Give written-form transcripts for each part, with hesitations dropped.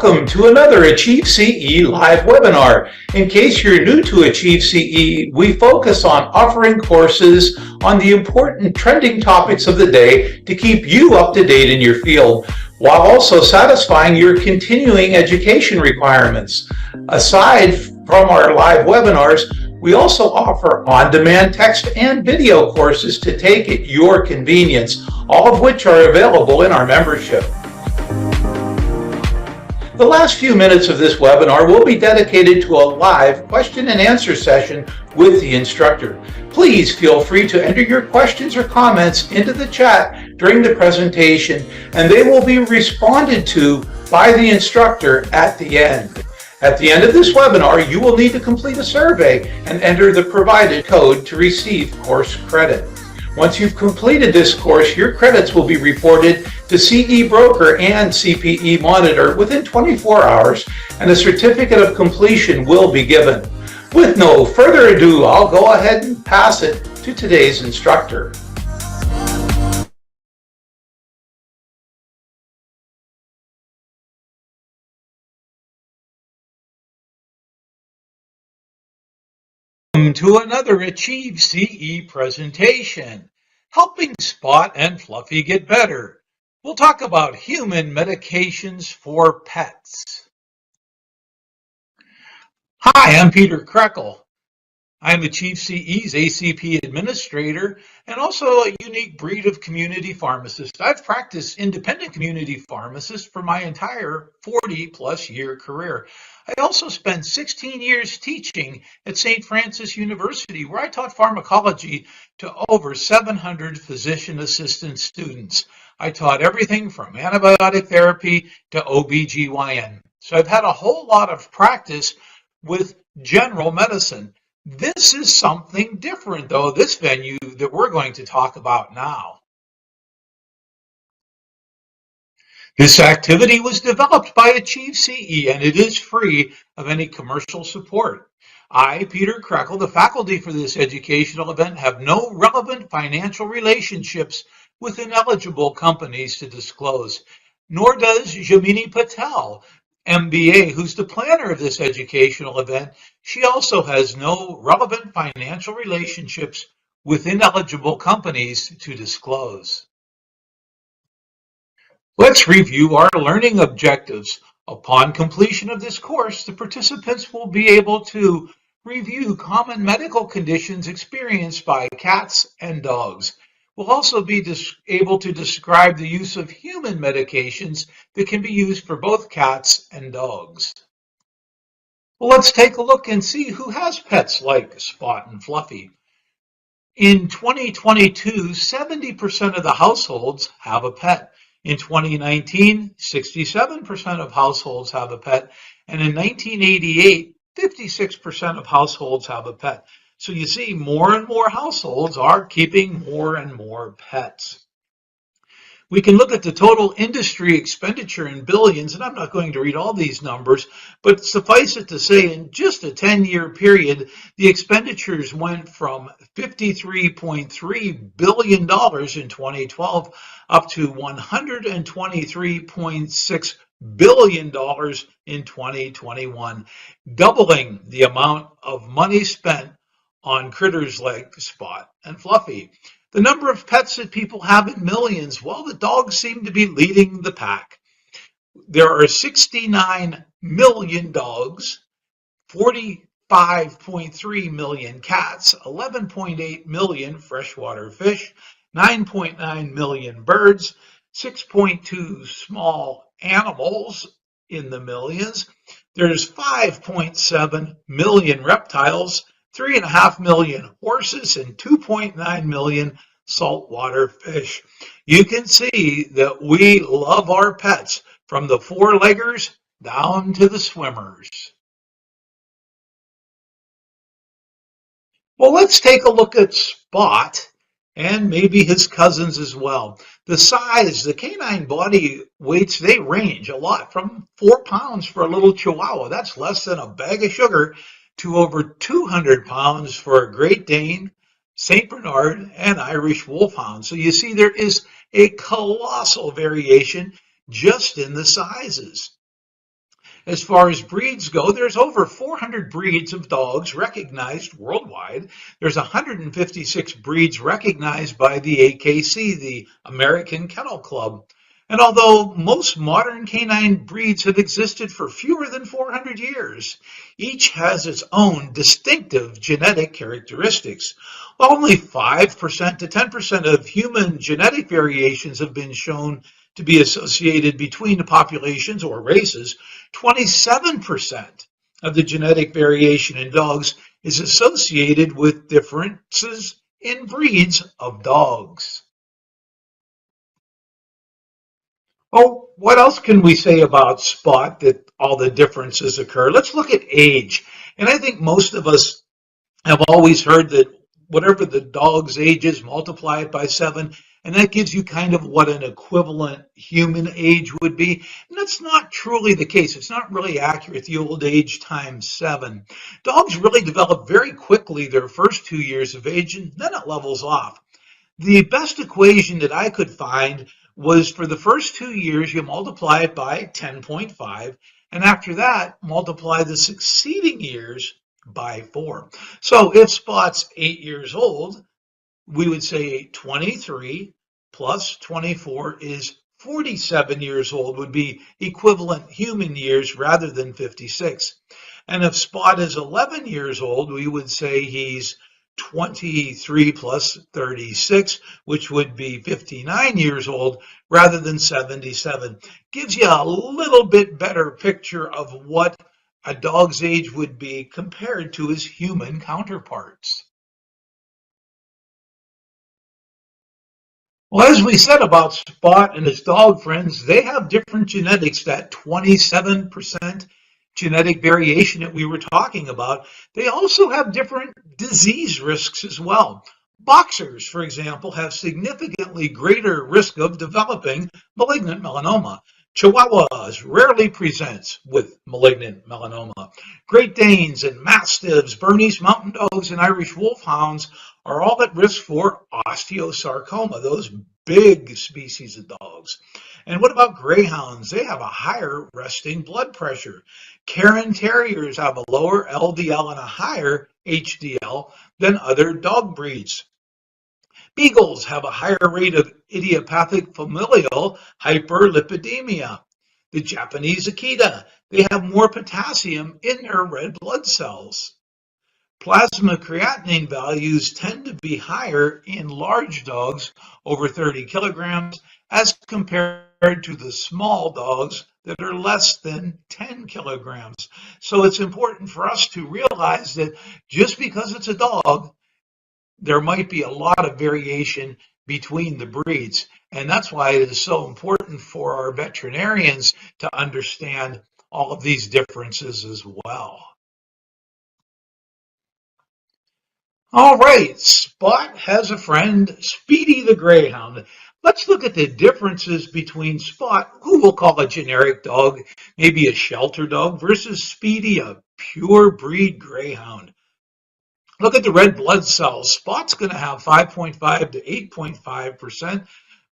Welcome to another AchieveCE live webinar. In case you're new to AchieveCE, we focus on offering courses on the important trending topics of the day to keep you up to date in your field, while also satisfying your continuing education requirements. Aside from our live webinars, we also offer on-demand text and video courses to take at your convenience, all of which are available in our membership. The last few minutes of this webinar will be dedicated to a live question and answer session with the instructor. Please feel free to enter your questions or comments into the chat during the presentation, and they will be responded to by the instructor at the end. At the end of this webinar, you will need to complete a survey and enter the provided code to receive course credit. Once you've completed this course, your credits will be reported to CE Broker and CPE Monitor within 24 hours, and a certificate of completion will be given. With no further ado, I'll go ahead and pass it to today's instructor. Welcome to another AchieveCE presentation, helping Spot and Fluffy get better. We'll talk about human medications for pets. Hi, I'm Peter Kreckel. I'm AchieveCE's ACP administrator and also a unique breed of community pharmacist. I've practiced independent community pharmacist for my entire 40-plus year career. I also spent 16 years teaching at St. Francis University, where I taught pharmacology to over 700 physician assistant students. I taught everything from antibiotic therapy to OBGYN. So I've had a whole lot of practice with general medicine. This is something different, though, this venue that we're going to talk about now. This activity was developed by AchieveCE, and it is free of any commercial support. I, Peter Kreckel, the faculty for this educational event, have no relevant financial relationships with ineligible companies to disclose, nor does Jamini Patel, MBA, who's the planner of this educational event. She also has no relevant financial relationships with ineligible companies to disclose. Let's review our learning objectives. Upon completion of this course, the participants will be able to review common medical conditions experienced by cats and dogs. We'll also be able to describe the use of human medications that can be used for both cats and dogs. Well, let's take a look and see who has pets like Spot and Fluffy. In 2022, 70% of the households have a pet. In 2019, 67% of households have a pet. And in 1988, 56% of households have a pet. So you see, more and more households are keeping more and more pets. We can look at the total industry expenditure in billions, and I'm not going to read all these numbers, but suffice it to say, in just a 10-year period, the expenditures went from $53.3 billion in 2012 up to $123.6 billion in 2021, doubling the amount of money spent on critters like Spot and Fluffy. The number of pets that people have in millions, well, the dogs seem to be leading the pack. There are 69 million dogs, 45.3 million cats, 11.8 million freshwater fish, 9.9 million birds, 6.2 small animals in the millions. There's 5.7 million reptiles, 3.5 million horses, and 2.9 million saltwater fish. You can see that we love our pets, from the four-leggers down to the swimmers. Well, let's take a look at Spot and maybe his cousins as well. The size, the canine body weights, they range a lot, from 4 pounds for a little Chihuahua. That's less than a bag of sugar, to over 200 pounds for a Great Dane, St. Bernard, and Irish Wolfhound. So you see, there is a colossal variation just in the sizes. As far as breeds go, there's over 400 breeds of dogs recognized worldwide. There's 156 breeds recognized by the AKC, the American Kennel Club. And although most modern canine breeds have existed for fewer than 400 years, each has its own distinctive genetic characteristics. While only 5% to 10% of human genetic variations have been shown to be associated between the populations or races, 27% of the genetic variation in dogs is associated with differences in breeds of dogs. Oh, what else can we say about Spot that all the differences occur? Let's look at age. And I think most of us have always heard that whatever the dog's age is, multiply it by 7, and that gives you kind of what an equivalent human age would be. And that's not truly the case. It's not really accurate, the old age times 7. Dogs really develop very quickly their first 2 years of age, and then it levels off. The best equation that I could find was for the first 2 years, you multiply it by 10.5, and after that, multiply the succeeding years by 4. So if Spot's 8 years old, we would say 23 plus 24 is 47 years old, would be equivalent human years rather than 56. And if Spot is 11 years old, we would say he's 23 plus 36, which would be 59 years old rather than 77. Gives you a little bit better picture of what a dog's age would be compared to his human counterparts. Well, as we said about Spot and his dog friends, they have different genetics, that 27% genetic variation that we were talking about. They also have different disease risks as well. Boxers, for example, have significantly greater risk of developing malignant melanoma. Chihuahuas rarely presents with malignant melanoma. Great Danes and Mastiffs, Bernese Mountain Dogs, and Irish Wolfhounds are all at risk for osteosarcoma, those big species of dogs. And what about greyhounds? They have a higher resting blood pressure. Cairn Terriers have a lower LDL and a higher HDL than other dog breeds. Beagles have a higher rate of idiopathic familial hyperlipidemia. The Japanese Akita, they have more potassium in their red blood cells. Plasma creatinine values tend to be higher in large dogs over 30 kilograms as compared to the small dogs that are less than 10 kilograms. So it's important for us to realize that just because it's a dog, there might be a lot of variation between the breeds. And that's why it is so important for our veterinarians to understand all of these differences as well. All right, Spot has a friend, Speedy the Greyhound. Let's look at the differences between Spot, who we'll call a generic dog, maybe a shelter dog, versus Speedy, a pure breed greyhound. Look at the red blood cells. Spot's going to have 5.5 to 8.5%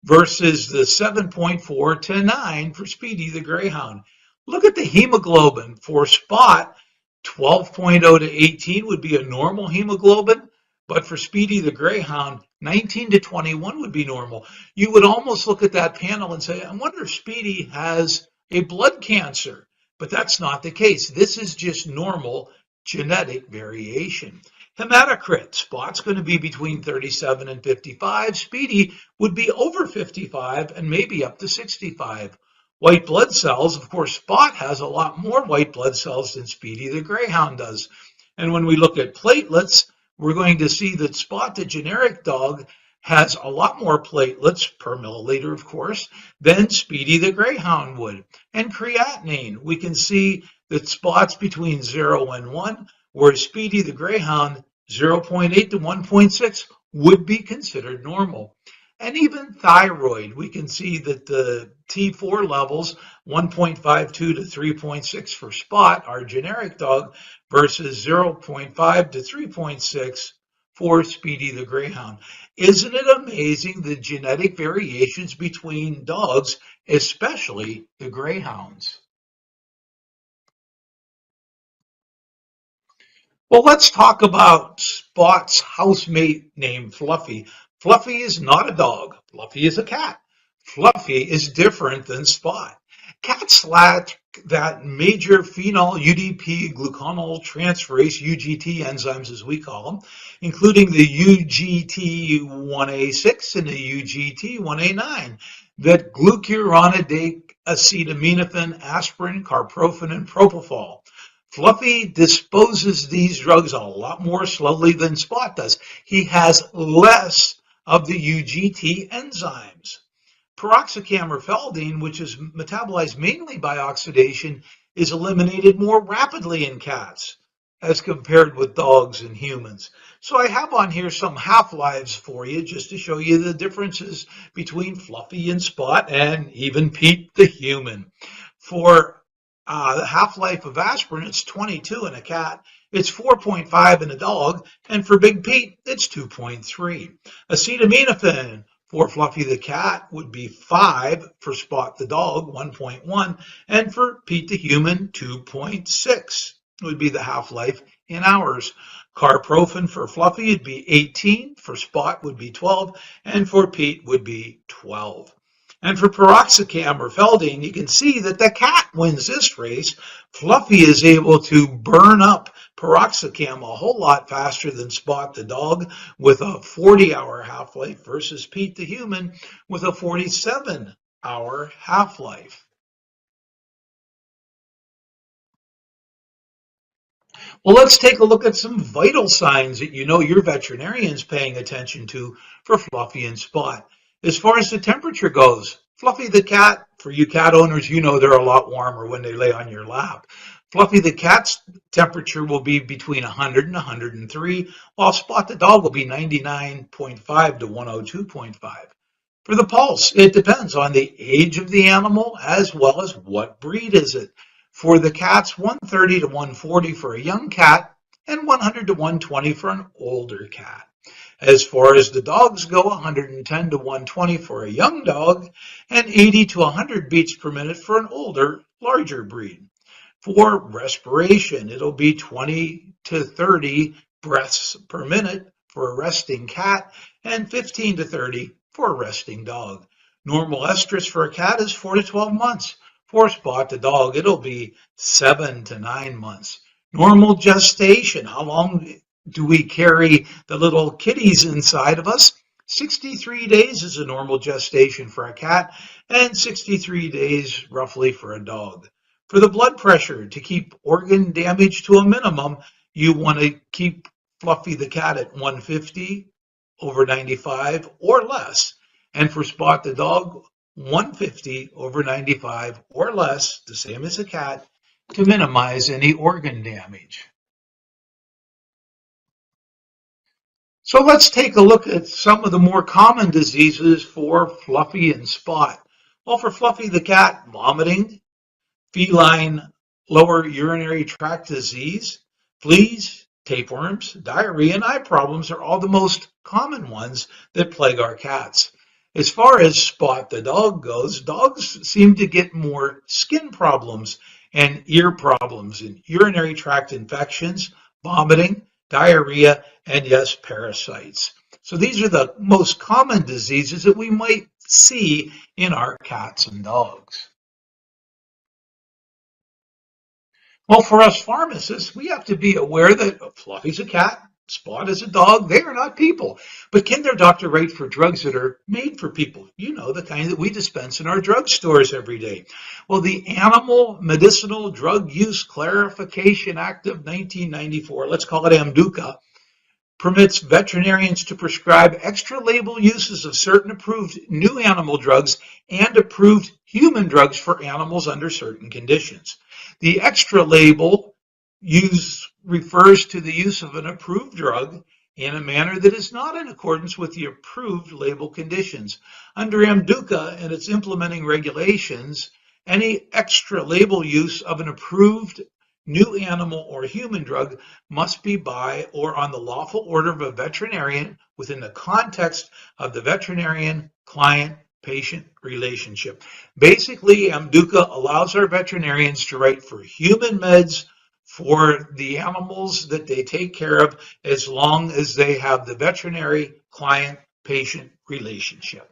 versus the 7.4 to 9 for Speedy the Greyhound. Look at the hemoglobin. For Spot, 12.0 to 18 would be a normal hemoglobin, but for Speedy the Greyhound, 19 to 21 would be normal. You would almost look at that panel and say, I wonder if Speedy has a blood cancer, but that's not the case. This is just normal genetic variation. Hematocrit, Spot's going to be between 37 and 55. Speedy would be over 55 and maybe up to 65. White blood cells, of course, Spot has a lot more white blood cells than Speedy the Greyhound does. And when we look at platelets, we're going to see that Spot, the generic dog, has a lot more platelets per milliliter, of course, than Speedy the Greyhound would. And creatinine, we can see that Spot's between 0 and 1, whereas Speedy the Greyhound, 0.8 to 1.6 would be considered normal. And even thyroid, we can see that the T4 levels, 1.52 to 3.6 for Spot, our generic dog, versus 0.5 to 3.6 for Speedy the Greyhound. Isn't it amazing the genetic variations between dogs, especially the greyhounds? Well, let's talk about Spot's housemate named Fluffy. Fluffy is not a dog. Fluffy is a cat. Fluffy is different than Spot. Cats lack that major phenol UDP gluconyl transferase, UGT enzymes as we call them, including the UGT1A6 and the UGT1A9, that glucuronidase, acetaminophen, aspirin, carprofen, and propofol. Fluffy disposes these drugs a lot more slowly than Spot does. He has less of the UGT enzymes. Peroxicam or feldine, which is metabolized mainly by oxidation, is eliminated more rapidly in cats as compared with dogs and humans. So I have on here some half-lives for you just to show you the differences between Fluffy and Spot and even Pete the human. For the half-life of aspirin, it's 22 in a cat, it's 4.5 in a dog, and for Big Pete, it's 2.3. Acetaminophen for Fluffy the cat would be 5, for Spot the dog, 1.1, and for Pete the human, 2.6 would be the half-life in hours. Carprofen for Fluffy would be 18, for Spot would be 12, and for Pete would be 12. And for peroxicam or feldine, you can see that the cat wins this race. Fluffy is able to burn up peroxicam a whole lot faster than Spot the dog with a 40-hour half-life versus Pete the human with a 47-hour half-life. Well, let's take a look at some vital signs that you know your veterinarian's paying attention to for Fluffy and Spot. As far as the temperature goes, Fluffy the cat, for you cat owners, you know they're a lot warmer when they lay on your lap. Fluffy the cat's temperature will be between 100 and 103, while Spot the dog will be 99.5 to 102.5. For the pulse, it depends on the age of the animal as well as what breed is it. For the cats, 130 to 140 for a young cat and 100 to 120 for an older cat. As far as the dogs go, 110 to 120 for a young dog and 80 to 100 beats per minute for an older, larger breed. For respiration, it'll be 20 to 30 breaths per minute for a resting cat and 15 to 30 for a resting dog. Normal estrus for a cat is 4 to 12 months. For Spot the dog, it'll be 7 to 9 months. Normal gestation, how long do we carry the little kitties inside of us? 63 days is a normal gestation for a cat and 63 days roughly for a dog. For the blood pressure, to keep organ damage to a minimum, you want to keep Fluffy the cat at 150 over 95 or less. And for Spot the dog, 150 over 95 or less, the same as a cat, to minimize any organ damage. So let's take a look at some of the more common diseases for Fluffy and Spot. Well, for Fluffy the cat, vomiting, feline lower urinary tract disease, fleas, tapeworms, diarrhea, and eye problems are all the most common ones that plague our cats. As far as Spot the dog goes, dogs seem to get more skin problems and ear problems and urinary tract infections, vomiting, diarrhea, and yes, parasites. So these are the most common diseases that we might see in our cats and dogs. Well, for us pharmacists, we have to be aware that Fluffy's a cat, Spot is a dog. They are not people. But can their doctor write for drugs that are made for people? You know, the kind that we dispense in our drugstores every day. Well, the Animal Medicinal Drug Use Clarification Act of 1994, let's call it AMDUCA, permits veterinarians to prescribe extra label uses of certain approved new animal drugs and approved human drugs for animals under certain conditions. The extra label use refers to the use of an approved drug in a manner that is not in accordance with the approved label conditions. Under AMDUCA and its implementing regulations, any extra label use of an approved new animal or human drug must be by or on the lawful order of a veterinarian within the context of the veterinarian-client-patient relationship. Basically, AMDUCA allows our veterinarians to write for human meds for the animals that they take care of as long as they have the veterinary client-patient relationship.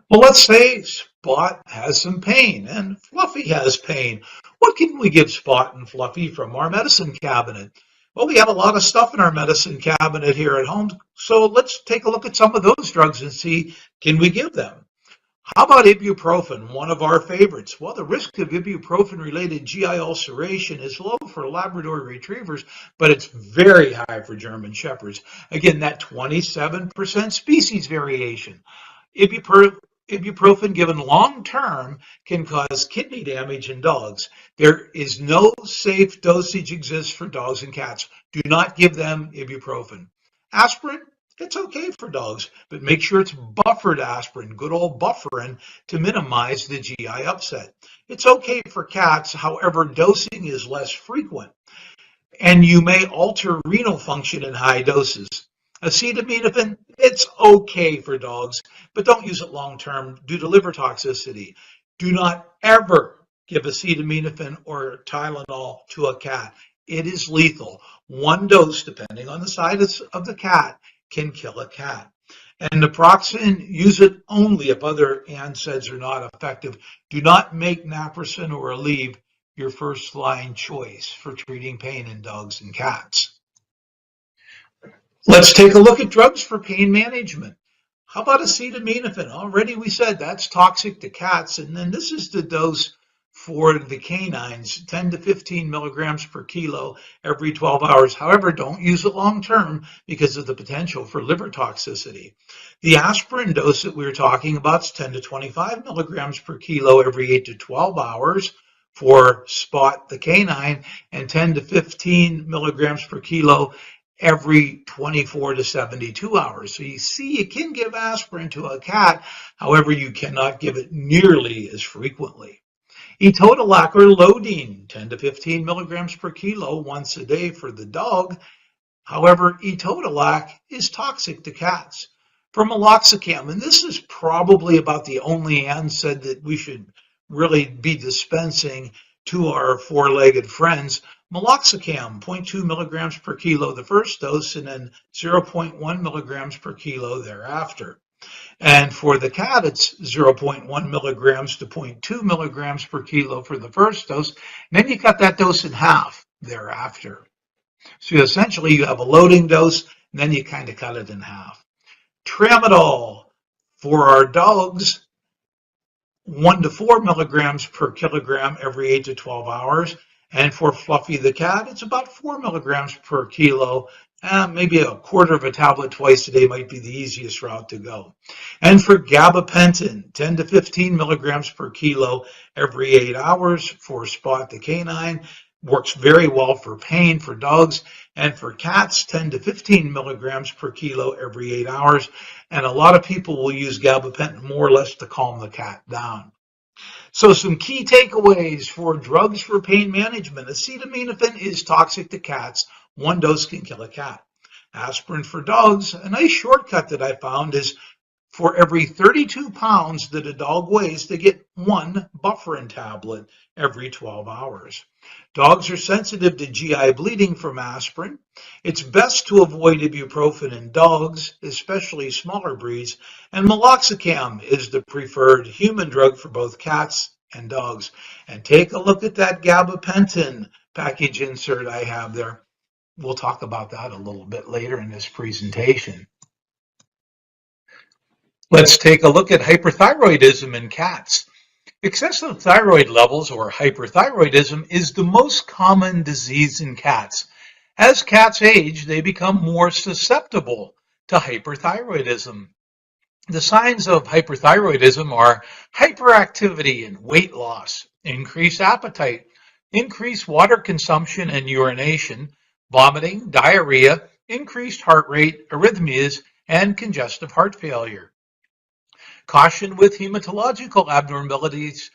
Well, let's say Spot has some pain and Fluffy has pain. What can we give Spot and Fluffy from our medicine cabinet? Well, we have a lot of stuff in our medicine cabinet here at home, so let's take a look at some of those drugs and see, can we give them? How about ibuprofen, one of our favorites? Well, the risk of ibuprofen-related GI ulceration is low for Labrador retrievers, but it's very high for German Shepherds. Again, that 27% species variation. Ibuprofen given long-term can cause kidney damage in dogs. There is no safe dosage exists for dogs and cats. Do not give them ibuprofen. Aspirin, it's okay for dogs, but make sure it's buffered aspirin, good old bufferin, to minimize the GI upset. It's okay for cats, however, dosing is less frequent, and you may alter renal function in high doses. Acetaminophen, it's okay for dogs, but don't use it long term due to liver toxicity. Do not ever give acetaminophen or Tylenol to a cat. It is lethal. One dose, depending on the size of the cat, can kill a cat. And naproxen, use it only if other NSAIDs are not effective. Do not make naproxen or Aleve your first line choice for treating pain in dogs and cats. Let's take a look at drugs for pain management. How about acetaminophen? Already we said that's toxic to cats, and then this is the dose for the canines, 10 to 15 milligrams per kilo every 12 hours. However, don't use it long term because of the potential for liver toxicity. The aspirin dose that we were talking about is 10 to 25 milligrams per kilo every 8 to 12 hours for Spot the canine, and 10 to 15 milligrams per kilo every 24 to 72 hours. So you see, you can give aspirin to a cat, however, you cannot give it nearly as frequently. Etodolac or Lodine, 10 to 15 milligrams per kilo once a day for the dog. However, Etodolac is toxic to cats. For meloxicam, and this is probably about the only NSAID that we should really be dispensing to our four-legged friends. Meloxicam, 0.2 milligrams per kilo the first dose, and then 0.1 milligrams per kilo thereafter. And for the cat, it's 0.1 milligrams to 0.2 milligrams per kilo for the first dose. And then you cut that dose in half thereafter. So essentially you have a loading dose, and then you kind of cut it in half. Tramadol for our dogs, 1 to 4 milligrams per kilogram every 8 to 12 hours. And for Fluffy the cat, it's about 4 milligrams per kilo. Maybe a quarter of a tablet twice a day might be the easiest route to go. And for gabapentin, 10 to 15 milligrams per kilo every 8 hours for Spot the canine. Works very well for pain for dogs, and for cats, 10 to 15 milligrams per kilo every 8 hours. And a lot of people will use gabapentin more or less to calm the cat down. So some key takeaways for drugs for pain management. Acetaminophen is toxic to cats. One dose can kill a cat. Aspirin for dogs, a nice shortcut that I found is for every 32 pounds that a dog weighs, they get one bufferin tablet every 12 hours. Dogs are sensitive to GI bleeding from aspirin. It's best to avoid ibuprofen in dogs, especially smaller breeds, and meloxicam is the preferred human drug for both cats and dogs. And take a look at that gabapentin package insert I have there. We'll talk about that a little bit later in this presentation. Let's take a look at hyperthyroidism in cats. Excessive thyroid levels, or hyperthyroidism, is the most common disease in cats. As cats age, they become more susceptible to hyperthyroidism. The signs of hyperthyroidism are hyperactivity and weight loss, increased appetite, increased water consumption and urination, vomiting, diarrhea, increased heart rate, arrhythmias, and congestive heart failure. Caution with hematological abnormalities,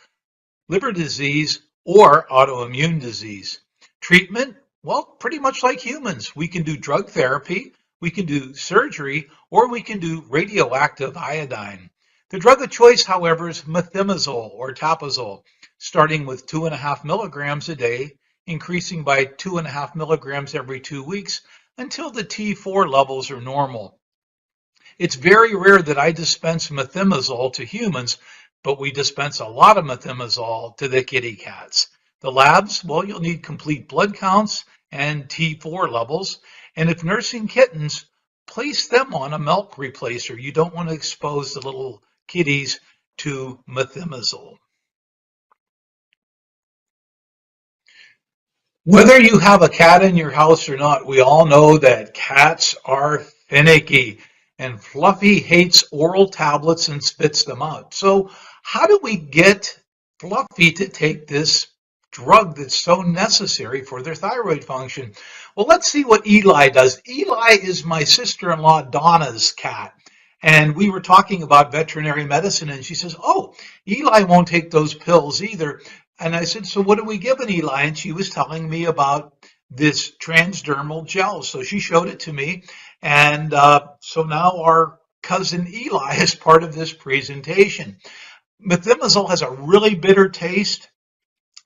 liver disease, or autoimmune disease. Treatment, well, pretty much like humans. We can do drug therapy, we can do surgery, or we can do radioactive iodine. The drug of choice, however, is methimazole or tapazole. starting with 2.5 milligrams a day, increasing by 2.5 milligrams every 2 weeks until the T4 levels are normal. It's very rare that I dispense methimazole to humans, but we dispense a lot of methimazole to the kitty cats. The labs, well, you'll need complete blood counts and T4 levels. And if nursing kittens, place them on a milk replacer. You don't want to expose the little kitties to methimazole. Whether you have a cat in your house or not, we all know that cats are finicky, and Fluffy hates oral tablets and spits them out. So how do we get Fluffy to take this drug that's so necessary for their thyroid function? Well, let's see what Eli does. Eli is my sister-in-law Donna's cat. And we were talking about veterinary medicine, and she says, oh, Eli won't take those pills either. And I said, so what are we giving Eli? And she was telling me about this transdermal gel. So she showed it to me. And so now our cousin Eli is part of this presentation. Methimazole has a really bitter taste.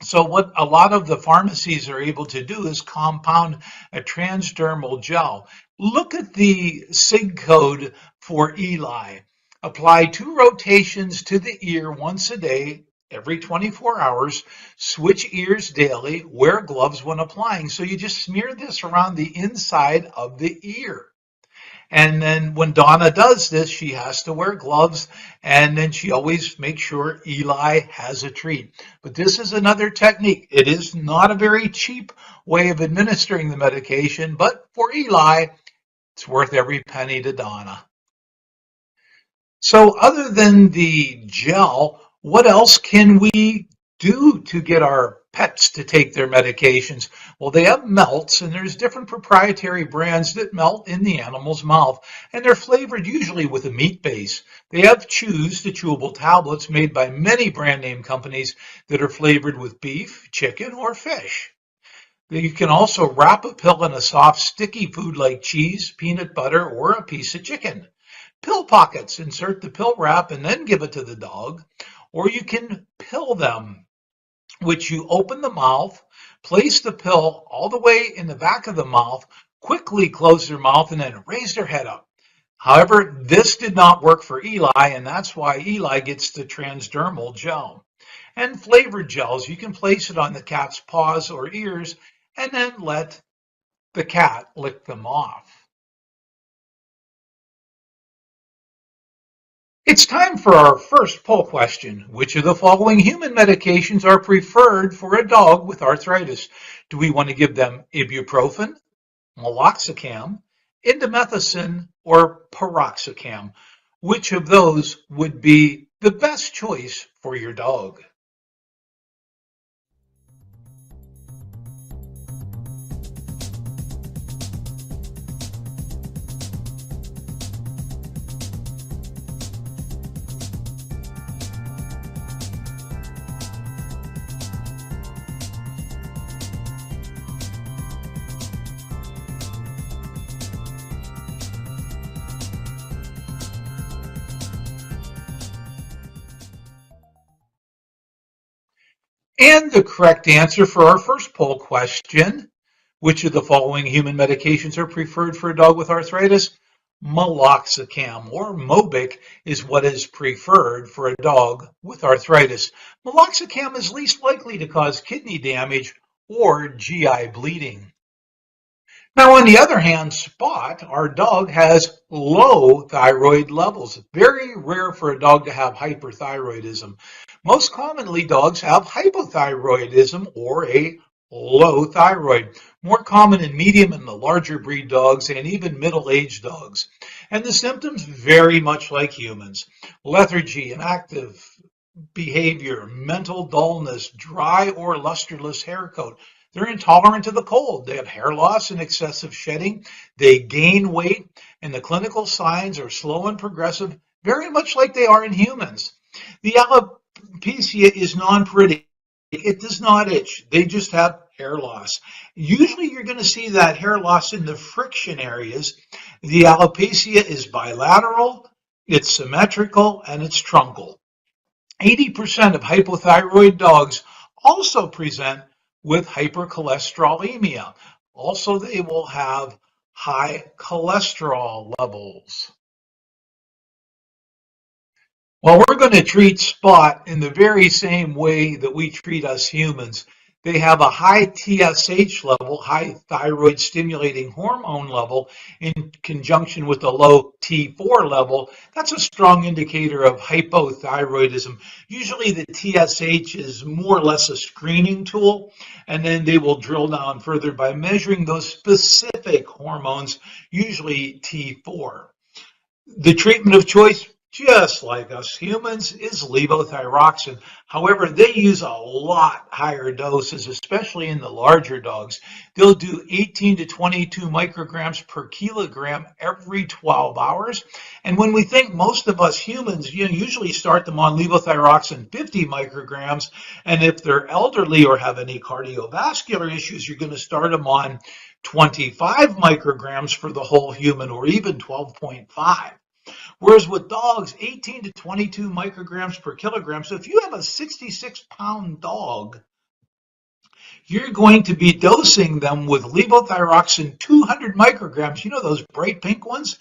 So what a lot of the pharmacies are able to do is compound a transdermal gel. Look at the SIG code for Eli. Apply 2 rotations to the ear once a day, every 24 hours. Switch ears daily. Wear gloves when applying. So you just smear this around the inside of the ear. And then when Donna does this, she has to wear gloves, and then she always makes sure Eli has a treat. But this is another technique. It is not a very cheap way of administering the medication, but for Eli, it's worth every penny to Donna. So other than the gel, what else can we do to get our pets to take their medications? Well, they have melts, and there's different proprietary brands that melt in the animal's mouth, and they're flavored usually with a meat base. They have chews, the chewable tablets made by many brand name companies that are flavored with beef, chicken, or fish. You can also wrap a pill in a soft, sticky food like cheese, peanut butter, or a piece of chicken. Pill pockets, insert the pill wrap and then give it to the dog. Or you can pill them, which you open the mouth, place the pill all the way in the back of the mouth, quickly close their mouth, and then raise their head up. However, this did not work for Eli, and that's why Eli gets the transdermal gel. And flavored gels, you can place it on the cat's paws or ears and then let the cat lick them off. It's time for our first poll question. Which of the following human medications are preferred for a dog with arthritis? Do we want to give them ibuprofen, meloxicam, indomethacin, or piroxicam? Which of those would be the best choice for your dog? And the correct answer for our first poll question, which of the following human medications are preferred for a dog with arthritis? Meloxicam or Mobic is what is preferred for a dog with arthritis. Meloxicam is least likely to cause kidney damage or GI bleeding. Now, on the other hand, Spot, our dog, has low thyroid levels. Very rare for a dog to have hyperthyroidism. Most commonly, dogs have hypothyroidism or a low thyroid. More common in medium and the larger breed dogs and even middle-aged dogs. And the symptoms very much like humans. Lethargy, inactive behavior, mental dullness, dry or lusterless hair coat. They're intolerant to the cold. They have hair loss and excessive shedding. They gain weight, and the clinical signs are slow and progressive, very much like they are in humans. The alopecia is non-pruritic. It does not itch. They just have hair loss. Usually you're going to see that hair loss in the friction areas. The alopecia is bilateral, it's symmetrical, and it's truncal. 80% of hypothyroid dogs also present with hypercholesterolemia. Also, they will have high cholesterol levels. Well, we're going to treat Spot in the very same way that we treat us humans. They have a high TSH level, high thyroid stimulating hormone level, in conjunction with a low T4 level. That's a strong indicator of hypothyroidism. Usually the TSH is more or less a screening tool, and then they will drill down further by measuring those specific hormones, usually T4. The treatment of choice, just like us humans, is levothyroxine. However, they use a lot higher doses, especially in the larger dogs. They'll do 18 to 22 micrograms per kilogram every 12 hours. And when we think most of us humans, usually start them on levothyroxine 50 micrograms. And if they're elderly or have any cardiovascular issues, you're going to start them on 25 micrograms for the whole human, or even 12.5. Whereas with dogs, 18 to 22 micrograms per kilogram. So if you have a 66-pound dog, you're going to be dosing them with levothyroxine 200 micrograms. You know those bright pink ones?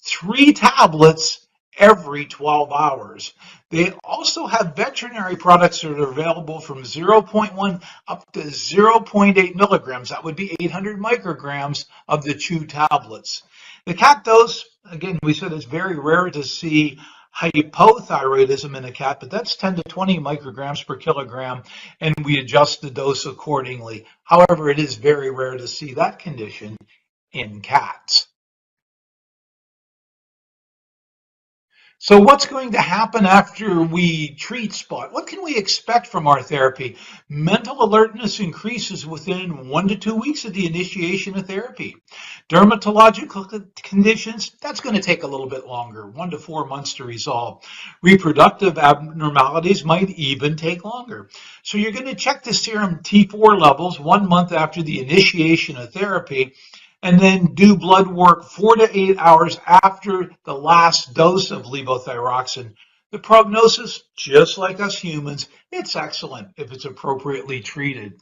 3 tablets every 12 hours. They also have veterinary products that are available from 0.1 up to 0.8 milligrams. That would be 800 micrograms of the 2 tablets. The cat dose, again, we said it's very rare to see hypothyroidism in a cat, but that's 10 to 20 micrograms per kilogram, and we adjust the dose accordingly. However, it is very rare to see that condition in cats. So what's going to happen after we treat Spot? What can we expect from our therapy? Mental alertness increases within 1 to 2 weeks of the initiation of therapy. Dermatological conditions, that's going to take a little bit longer, 1 to 4 months to resolve. Reproductive abnormalities might even take longer. So you're going to check the serum T4 levels 1 month after the initiation of therapy, and then do blood work 4 to 8 hours after the last dose of levothyroxine. The prognosis, just like us humans, it's excellent if it's appropriately treated.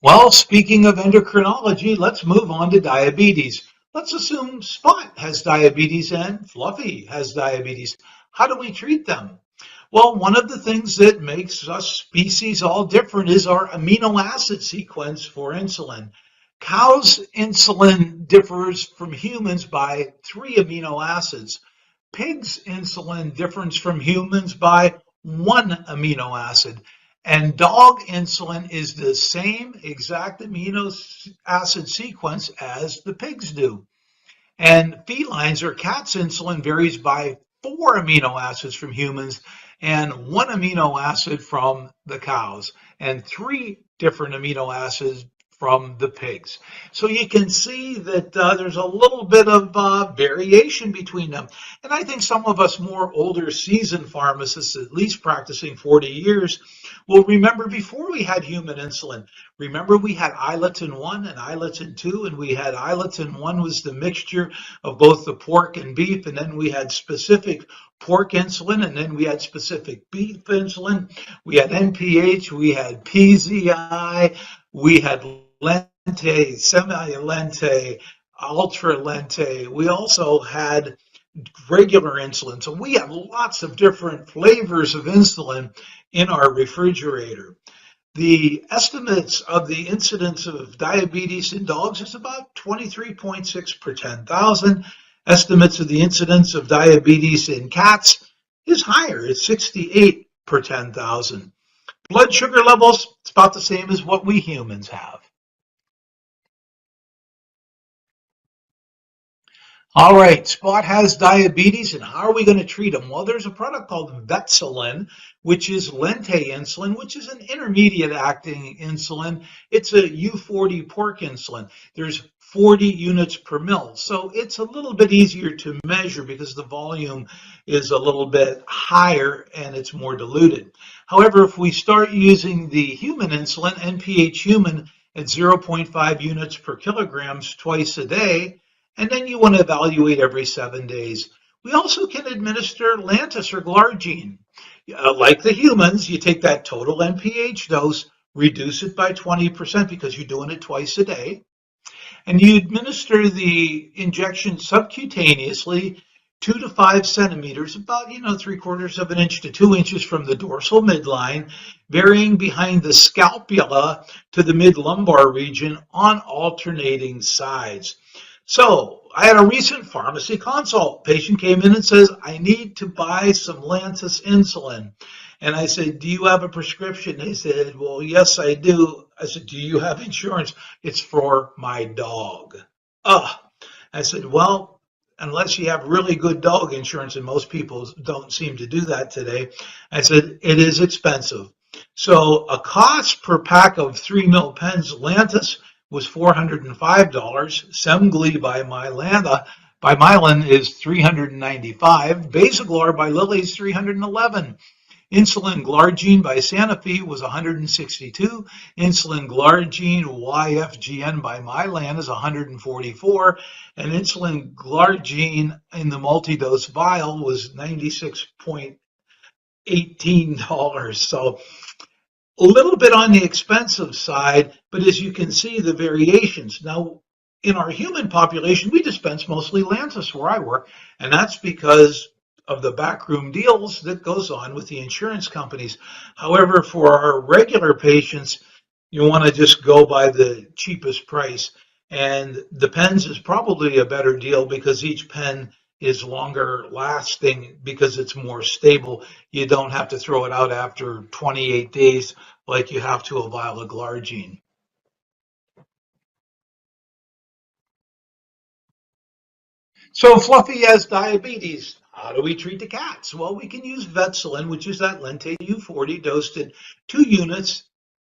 Well, speaking of endocrinology, let's move on to diabetes. Let's assume Spot has diabetes and Fluffy has diabetes. How do we treat them? Well, one of the things that makes us species all different is our amino acid sequence for insulin. Cows' insulin differs from humans by 3 amino acids. Pigs' insulin differs from humans by 1 amino acid. And dog insulin is the same exact amino acid sequence as the pigs do. And felines or cats' insulin varies by 4 amino acids from humans and 1 amino acid from the cows, and 3 different amino acids from the pigs. So you can see that there's a little bit of variation between them. And I think some of us more older seasoned pharmacists, at least practicing 40 years, will remember before we had human insulin. Remember we had iletin 1 and iletin 2, and we had iletin 1 was the mixture of both the pork and beef, and then we had specific pork insulin, and then we had specific beef insulin. We had NPH, we had PZI, we had lente, semi-lente, ultra-lente. We also had regular insulin. So we have lots of different flavors of insulin in our refrigerator. The estimates of the incidence of diabetes in dogs is about 23.6 per 10,000. Estimates of the incidence of diabetes in cats is higher. It's 68 per 10,000. Blood sugar levels, it's about the same as what we humans have. All right, Spot has diabetes, and how are we going to treat him? Well, there's a product called Vetsolin, which is lente insulin, which is an intermediate acting insulin. It's a U40 pork insulin. There's 40 units per mil, so it's a little bit easier to measure because the volume is a little bit higher and it's more diluted. However, if we start using the human insulin, NPH human, at 0.5 units per kilograms twice a day, and then you want to evaluate every 7 days. We also can administer Lantus or Glargine. Like the humans, you take that total NPH dose, reduce it by 20% because you're doing it twice a day, and you administer the injection subcutaneously 2 to 5 centimeters, about 3/4 of an inch to 2 inches from the dorsal midline, varying behind the scapula to the mid lumbar region on alternating sides. So I had a recent pharmacy consult. Patient came in and says, I need to buy some Lantus insulin. And I said, do you have a prescription? They said, well, yes, I do. I said, do you have insurance? It's for my dog. Ah, I said, well, unless you have really good dog insurance, and most people don't seem to do that today, I said, it is expensive. So a cost per pack of 3 ml pens Lantus was $405. Semglee by Mylan is $395. Basaglar by Lilly is $311. Insulin glargine by Sanofi was $162. Insulin glargine YFGN by Mylan is $144. And insulin glargine in the multi-dose vial was $96.18. So a little bit on the expensive side, but as you can see, the variations. Now, in our human population, we dispense mostly Lantus where I work, and that's because of the backroom deals that goes on with the insurance companies. However, for our regular patients, you want to just go by the cheapest price. And the pens is probably a better deal because each pen is longer lasting because it's more stable. You don't have to throw it out after 28 days like you have to a vial of glargine. So Fluffy has diabetes. How do we treat the cats? Well, we can use Vetselin, which is that Lente U40 dosed in 2 units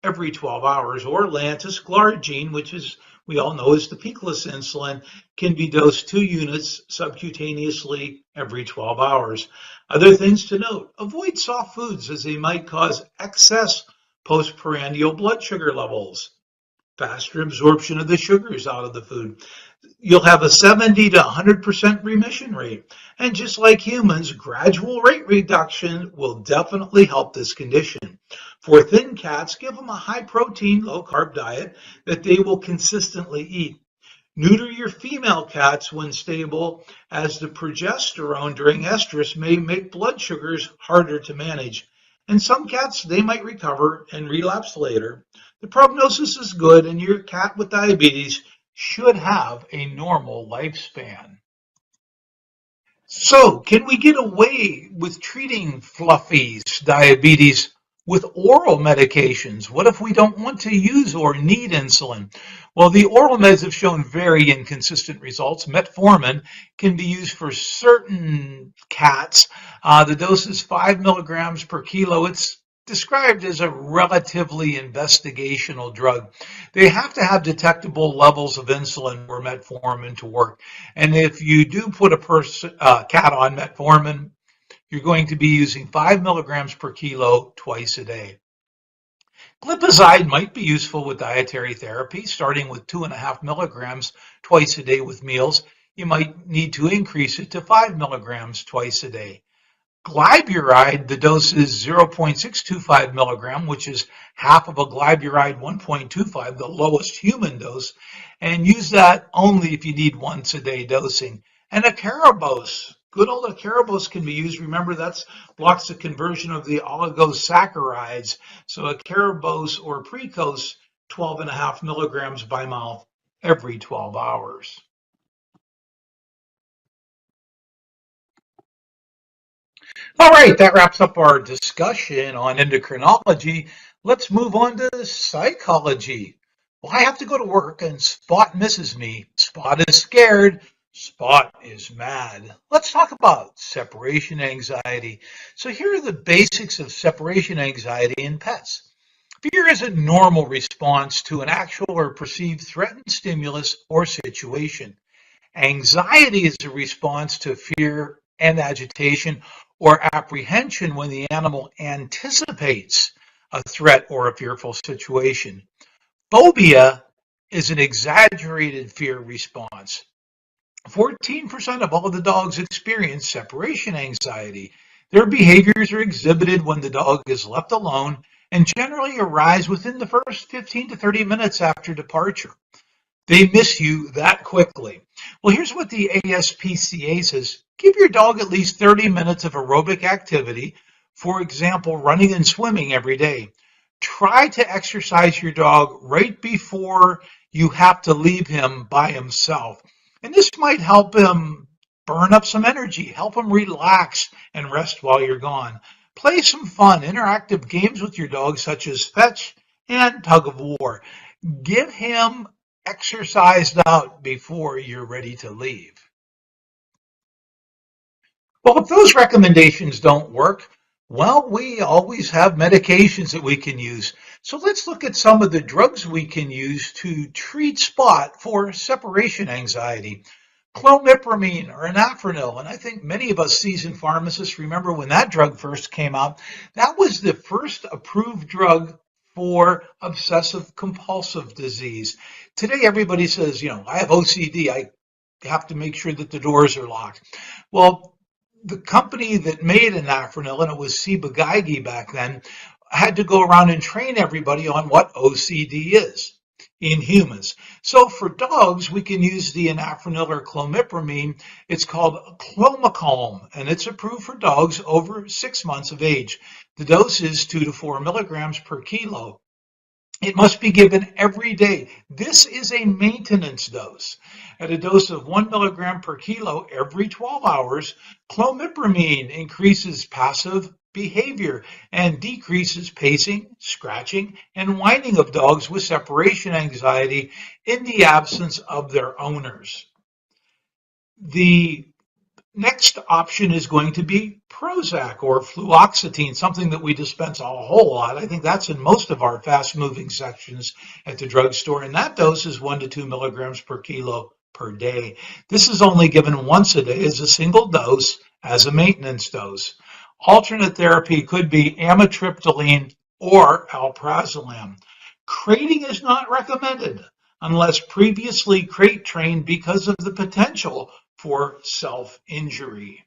every 12 hours, or Lantus glargine, which is we all know is the peakless insulin, can be dosed 2 units subcutaneously every 12 hours. Other things to note: avoid soft foods as they might cause excess postprandial blood sugar levels, faster absorption of the sugars out of the food. You'll have a 70 to 100% remission rate. And just like humans, gradual rate reduction will definitely help this condition. For thin cats, give them a high protein, low carb diet that they will consistently eat. Neuter your female cats when stable, as the progesterone during estrus may make blood sugars harder to manage. And some cats, they might recover and relapse later. The prognosis is good, and your cat with diabetes should have a normal lifespan. So, can we get away with treating Fluffy's diabetes with oral medications? What if we don't want to use or need insulin? Well, the oral meds have shown very inconsistent results. Metformin can be used for certain cats. The dose is 5 milligrams per kilo. It's described as a relatively investigational drug. They have to have detectable levels of insulin for metformin to work. And if you do put a cat on metformin, you're going to be using 5 milligrams per kilo twice a day. Glipizide might be useful with dietary therapy, starting with 2.5 milligrams twice a day with meals. You might need to increase it to 5 milligrams twice a day. Glyburide, the dose is 0.625 milligram, which is half of a glyburide 1.25, the lowest human dose, and use that only if you need once a day dosing. And acaribose, good old acaribose can be used. Remember, that blocks the conversion of the oligosaccharides. So acaribose or Precose, 12.5 milligrams by mouth every 12 hours. All right, that wraps up our discussion on endocrinology. Let's move on to psychology. Well, I have to go to work and Spot misses me. Spot is scared. Spot is mad. Let's talk about separation anxiety. So here are the basics of separation anxiety in pets. Fear is a normal response to an actual or perceived threatened stimulus or situation. Anxiety is a response to fear and agitation or apprehension when the animal anticipates a threat or a fearful situation. Phobia is an exaggerated fear response. 14% of all of the dogs experience separation anxiety. Their behaviors are exhibited when the dog is left alone and generally arise within the first 15 to 30 minutes after departure. They miss you that quickly. Well, here's what the ASPCA says. Give your dog at least 30 minutes of aerobic activity, for example, running and swimming every day. Try to exercise your dog right before you have to leave him by himself. And this might help him burn up some energy, help him relax and rest while you're gone. Play some fun, interactive games with your dog, such as fetch and tug of war. Get him exercised out before you're ready to leave. Well, if those recommendations don't work, well, we always have medications that we can use. So let's look at some of the drugs we can use to treat spot for separation anxiety. Clomipramine or anafranil, and I think many of us seasoned pharmacists remember when that drug first came out. That was the first approved drug for obsessive compulsive disease. Today, everybody says, I have OCD. I have to make sure that the doors are locked. Well, the company that made anafranil, and it was Ciba-Geigy back then, had to go around and train everybody on what OCD is in humans. So for dogs, we can use the anafranil or clomipramine. It's called Clomicalm, and it's approved for dogs over 6 months of age. The dose is 2 to 4 milligrams per kilo. It must be given every day. This is a maintenance dose. At a dose of 1 milligram per kilo every 12 hours, clomipramine increases passive behavior and decreases pacing, scratching, and whining of dogs with separation anxiety in the absence of their owners. The next option is going to be Prozac or fluoxetine, something that we dispense a whole lot. I think that's in most of our fast-moving sections at the drugstore, and that dose is 1 to 2 milligrams per kilo per day. This is only given once a day as a single dose as a maintenance dose. Alternate therapy could be amitriptyline or alprazolam. Crating is not recommended unless previously crate trained because of the potential for self-injury.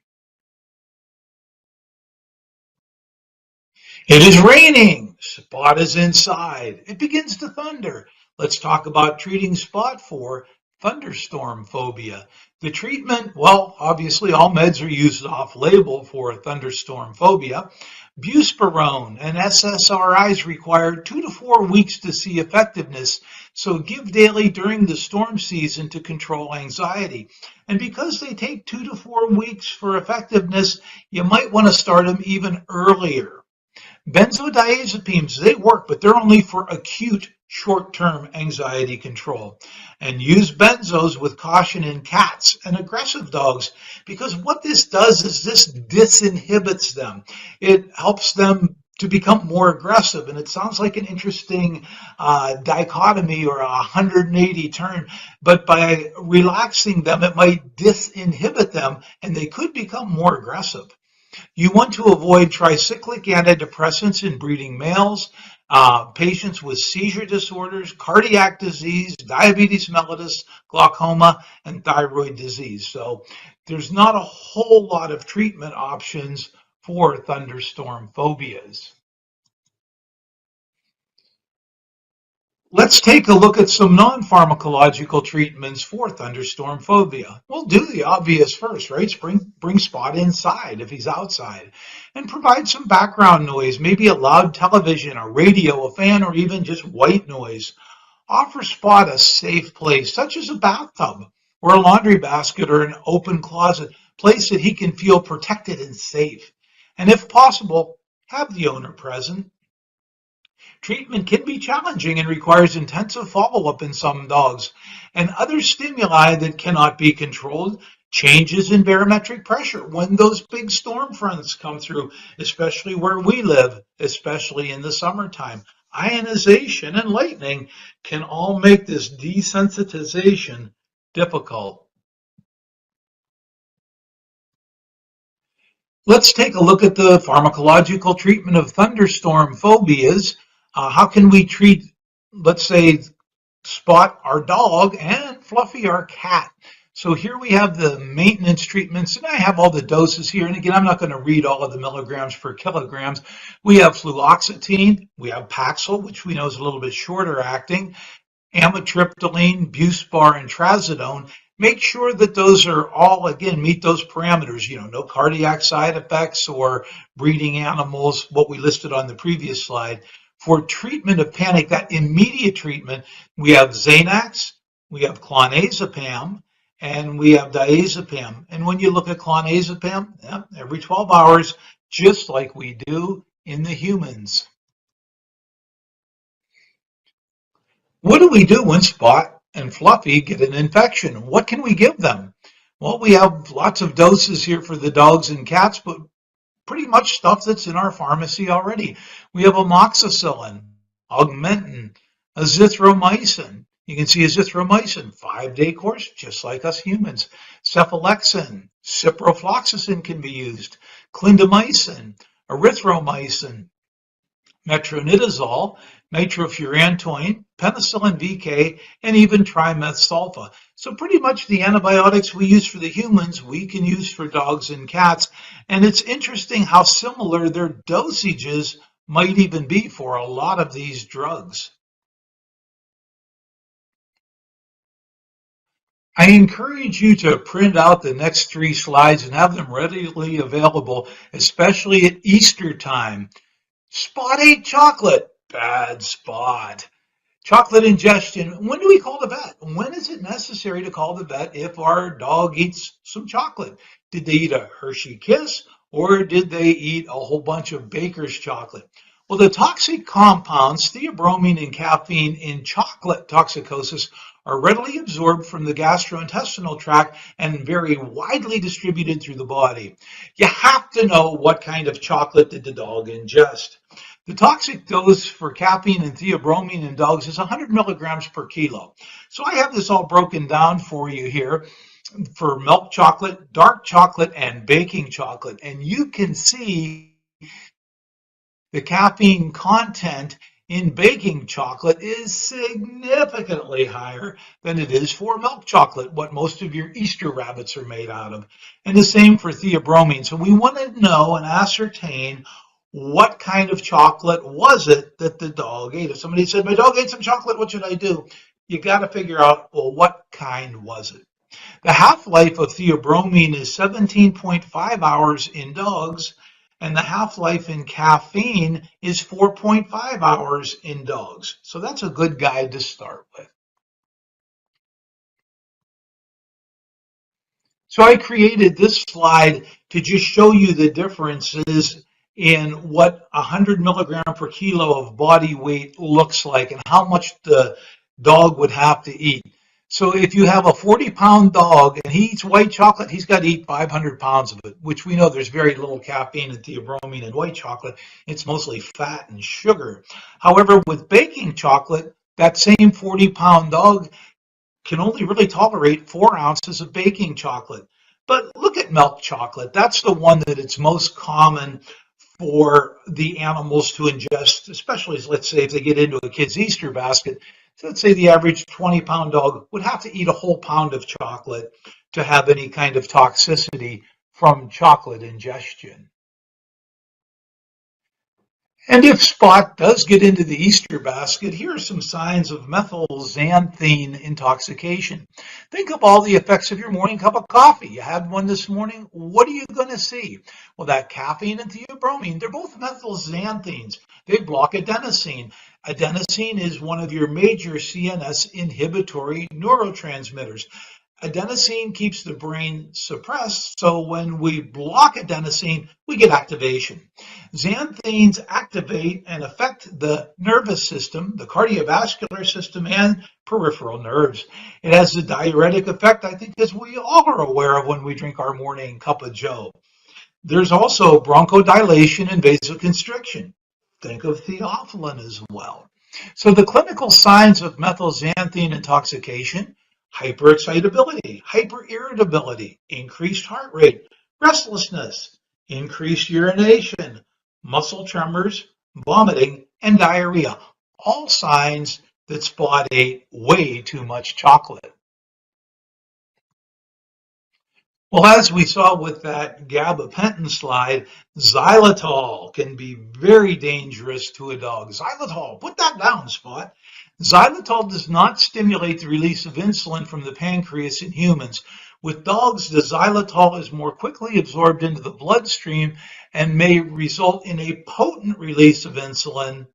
It is raining. Spot is inside. It begins to thunder. Let's talk about treating Spot for thunderstorm phobia. The treatment, well, obviously all meds are used off-label for thunderstorm phobia. Buspirone and SSRIs require 2 to 4 weeks to see effectiveness, so give daily during the storm season to control anxiety. And because they take 2 to 4 weeks for effectiveness, you might want to start them even earlier. Benzodiazepines, they work, but they're only for acute short-term anxiety control. And use benzos with caution in cats and aggressive dogs, because what this does is this disinhibits them. It helps them to become more aggressive, and it sounds like an interesting dichotomy or a 180 turn, but by relaxing them, it might disinhibit them, and they could become more aggressive. You want to avoid tricyclic antidepressants in breeding males, patients with seizure disorders, cardiac disease, diabetes mellitus, glaucoma, and thyroid disease. So there's not a whole lot of treatment options for thunderstorm phobias. Let's take a look at some non-pharmacological treatments for thunderstorm phobia. We'll do the obvious first, right? Bring Spot inside if he's outside, and provide some background noise, maybe a loud television, a radio, a fan, or even just white noise. Offer Spot a safe place, such as a bathtub or a laundry basket or an open closet, place that he can feel protected and safe. And if possible, have the owner present. Treatment can be challenging and requires intensive follow-up in some dogs. And other stimuli that cannot be controlled, changes in barometric pressure when those big storm fronts come through, especially where we live, especially in the summertime. Ionization and lightning can all make this desensitization difficult. Let's take a look at the pharmacological treatment of thunderstorm phobias. How can we treat, let's say, Spot, our dog, and Fluffy, our cat? So here we have the maintenance treatments, and I have all the doses here. And again, I'm not going to read all of the milligrams per kilograms. We have fluoxetine, we have Paxil, which we know is a little bit shorter acting, amitriptyline, Buspar, and trazodone. Make sure that those are all, again, meet those parameters, no cardiac side effects or breeding animals, what we listed on the previous slide. For treatment of panic, that immediate treatment, we have Xanax, we have clonazepam, and we have diazepam. And when you look at clonazepam, every 12 hours, just like we do in the humans. What do we do when Spot and Fluffy get an infection? What can we give them? Well, we have lots of doses here for the dogs and cats, but pretty much stuff that's in our pharmacy already. We have amoxicillin, augmentin, azithromycin. You can see azithromycin, 5-day course, just like us humans. Cephalexin, ciprofloxacin can be used. Clindamycin, erythromycin, metronidazole, nitrofurantoin, penicillin VK, and even trimethsulfa. So pretty much the antibiotics we use for the humans, we can use for dogs and cats. And it's interesting how similar their dosages might even be for a lot of these drugs. I encourage you to print out the next 3 slides and have them readily available, especially at Easter time. Spot ate chocolate. Bad Spot. Chocolate ingestion. When do we call the vet? When is it necessary to call the vet if our dog eats some chocolate? Did they eat a Hershey Kiss or did they eat a whole bunch of Baker's chocolate? Well, the toxic compounds, theobromine and caffeine in chocolate toxicosis are readily absorbed from the gastrointestinal tract and very widely distributed through the body. You have to know what kind of chocolate did the dog ingest. The toxic dose for caffeine and theobromine in dogs is 100 milligrams per kilo. So I have this all broken down for you here for milk chocolate, dark chocolate, and baking chocolate. And you can see the caffeine content in baking chocolate is significantly higher than it is for milk chocolate, what most of your Easter rabbits are made out of. And the same for theobromine. So we want to know and ascertain what kind of chocolate was it that the dog ate. If somebody said, my dog ate some chocolate, what should I do? You got to figure out, well, what kind was it? The half-life of theobromine is 17.5 hours in dogs, and the half-life in caffeine is 4.5 hours in dogs. So that's a good guide to start with. So I created this slide to just show you the differences in what 100 milligram per kilo of body weight looks like and how much the dog would have to eat. So if you have a 40-pound dog and he eats white chocolate, he's got to eat 500 pounds of it, which we know there's very little caffeine and theobromine in white chocolate. It's mostly fat and sugar. However, with baking chocolate, that same 40-pound dog can only really tolerate 4 ounces of baking chocolate. But look at milk chocolate. That's the one that it's most common for the animals to ingest, especially, let's say, if they get into a kid's Easter basket. So let's say the average 20-pound dog would have to eat a whole pound of chocolate to have any kind of toxicity from chocolate ingestion. And if Spot does get into the Easter basket, here are some signs of methylxanthine intoxication. Think of all the effects of your morning cup of coffee. You had one this morning. What are you going to see? Well, that caffeine and theobromine, they're both methylxanthines. They block adenosine. Adenosine is one of your major CNS inhibitory neurotransmitters. Adenosine keeps the brain suppressed, so when we block adenosine, we get activation. Xanthines activate and affect the nervous system, the cardiovascular system, and peripheral nerves. It has a diuretic effect, I think, as we all are aware of when we drink our morning cup of joe. There's also bronchodilation and vasoconstriction. Think of theophylline as well. So the clinical signs of methylxanthine intoxication: hyperexcitability, hyperirritability, increased heart rate, restlessness, increased urination, muscle tremors, vomiting, and diarrhea. All signs that Spot ate way too much chocolate. Well, as we saw with that gabapentin slide, xylitol can be very dangerous to a dog. Xylitol, put that down, Spot. Xylitol does not stimulate the release of insulin from the pancreas in humans. With dogs, the xylitol is more quickly absorbed into the bloodstream and may result in a potent release of insulin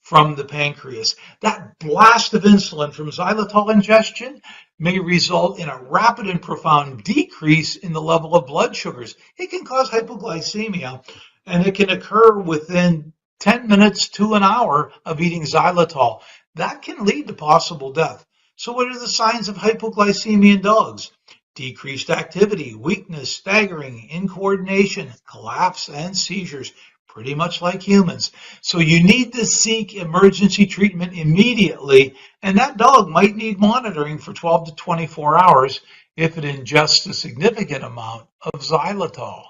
from the pancreas. That blast of insulin from xylitol ingestion may result in a rapid and profound decrease in the level of blood sugars. It can cause hypoglycemia, and it can occur within 10 minutes to an hour of eating xylitol. That can lead to possible death. So, what are the signs of hypoglycemia in dogs? Decreased activity, weakness, staggering, incoordination, collapse, and seizures, pretty much like humans. So you need to seek emergency treatment immediately, and that dog might need monitoring for 12 to 24 hours if it ingests a significant amount of xylitol.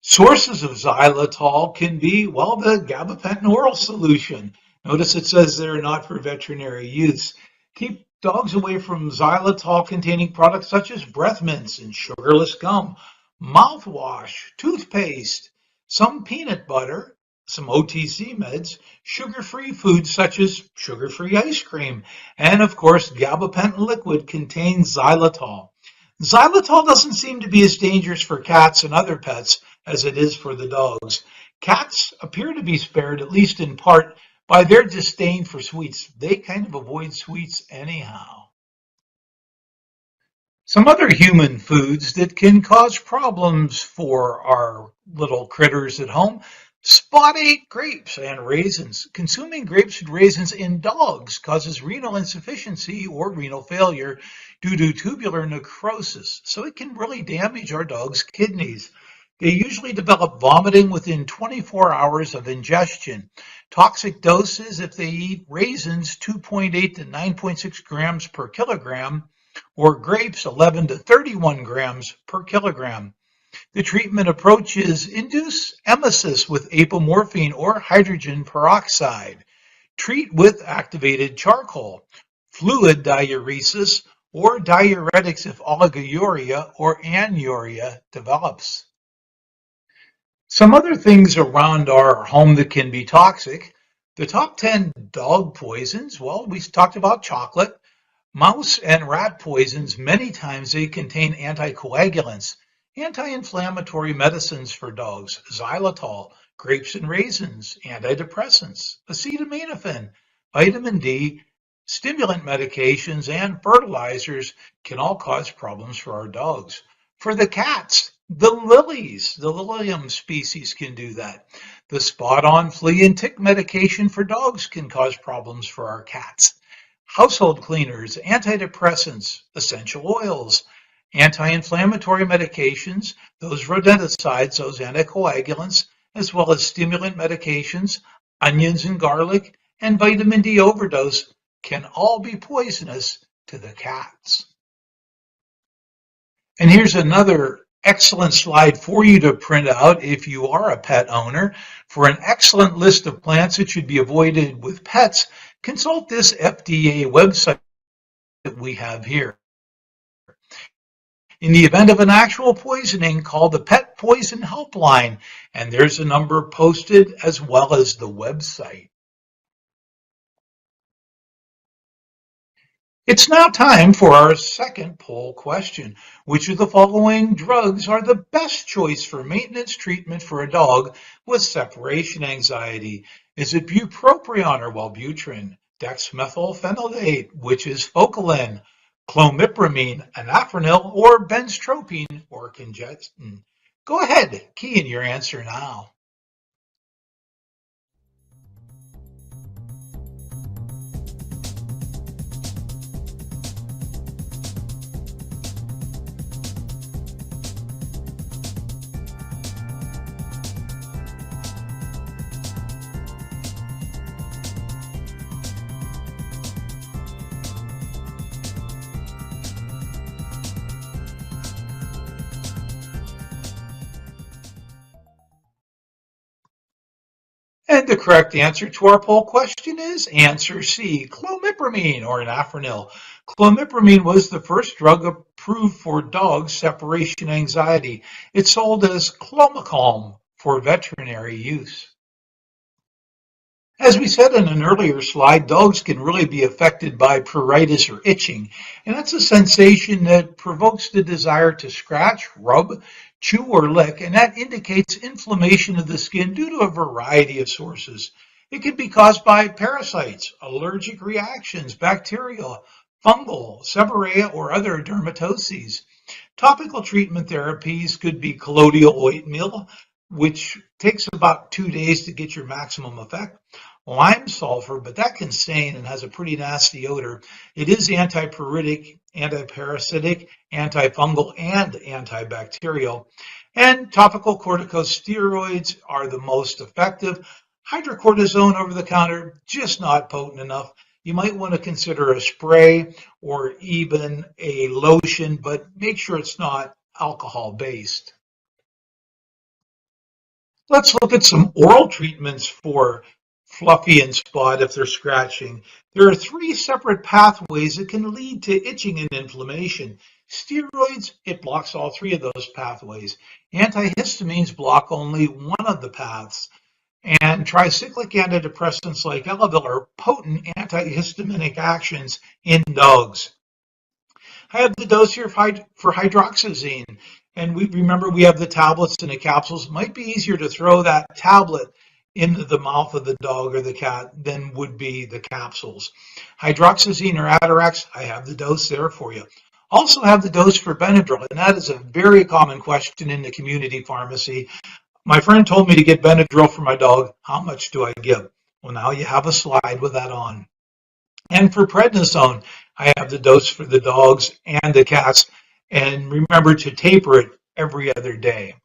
Sources of xylitol can be, well, the gabapentin oral solution. Notice it says they're not for veterinary use. Keep dogs away from xylitol containing products such as breath mints and sugarless gum, mouthwash, toothpaste, some peanut butter, some OTC meds, sugar-free foods such as sugar-free ice cream, and of course, gabapentin liquid contains xylitol. Xylitol doesn't seem to be as dangerous for cats and other pets as it is for the dogs. Cats appear to be spared, at least in part, by their disdain for sweets. They kind of avoid sweets anyhow. Some other human foods that can cause problems for our little critters at home. Spot ate grapes and raisins. Consuming grapes and raisins in dogs causes renal insufficiency or renal failure due to tubular necrosis. So it can really damage our dog's kidneys. They usually develop vomiting within 24 hours of ingestion. Toxic doses, if they eat raisins, 2.8 to 9.6 grams per kilogram, or grapes 11 to 31 grams per kilogram. The treatment approaches induce emesis with apomorphine or hydrogen peroxide. Treat with activated charcoal, fluid diuresis, or diuretics if oliguria or anuria develops. Some other things around our home that can be toxic. The top 10 dog poisons, well, we talked about chocolate. Mouse and rat poisons, many times they contain anticoagulants, anti-inflammatory medicines for dogs, xylitol, grapes and raisins, antidepressants, acetaminophen, vitamin D, stimulant medications, and fertilizers can all cause problems for our dogs. For the cats, the lilies, the lilium species can do that. The spot-on flea and tick medication for dogs can cause problems for our cats. Household cleaners, antidepressants, essential oils, anti-inflammatory medications, those rodenticides, those anticoagulants, as well as stimulant medications, onions and garlic, and vitamin D overdose can all be poisonous to the cats. And here's another excellent slide for you to print out if you are a pet owner. For an excellent list of plants that should be avoided with pets, consult this FDA website that we have here. In the event of an actual poisoning, call the Pet Poison Helpline, and there's a number posted as well as the website. It's now time for our second poll question. Which of the following drugs are the best choice for maintenance treatment for a dog with separation anxiety? Is it bupropion or Wellbutrin, dexmethylphenidate, which is Focalin, clomipramine, anafranil, or benztropine or congestin? Go ahead, key in your answer now. And the correct answer to our poll question is answer C, clomipramine or anafranil. Clomipramine was the first drug approved for dog separation anxiety. It's sold as Clomicalm for veterinary use. As we said in an earlier slide, dogs can really be affected by pruritus or itching, and that's a sensation that provokes the desire to scratch, rub, chew, or lick, and that indicates inflammation of the skin due to a variety of sources. It can be caused by parasites, allergic reactions, bacterial, fungal, seborrhea, or other dermatoses. Topical treatment therapies could be colloidal oatmeal, which takes about 2 days to get your maximum effect. Lime sulfur, but that can stain and has a pretty nasty odor. It is antipruritic, antiparasitic, antifungal, and antibacterial. And topical corticosteroids are the most effective. Hydrocortisone over the counter, just not potent enough. You might want to consider a spray or even a lotion, but make sure it's not alcohol based. Let's look at some oral treatments for Fluffy and Spot if they're scratching. There are three separate pathways that can lead to itching and inflammation. Steroids, it blocks all three of those pathways. Antihistamines block only one of the paths. And tricyclic antidepressants like Elavil are potent antihistaminic actions in dogs. I have the dose here for hydroxyzine. And we have the tablets and the capsules. It might be easier to throw that tablet into the mouth of the dog or the cat than would be the capsules. Hydroxyzine or Atarax, I have the dose there for you. Also have the dose for Benadryl, and that is a very common question in the community pharmacy. My friend told me to get Benadryl for my dog. How much do I give? Well, now you have a slide with that on. And for prednisone, I have the dose for the dogs and the cats. And remember to taper it every other day.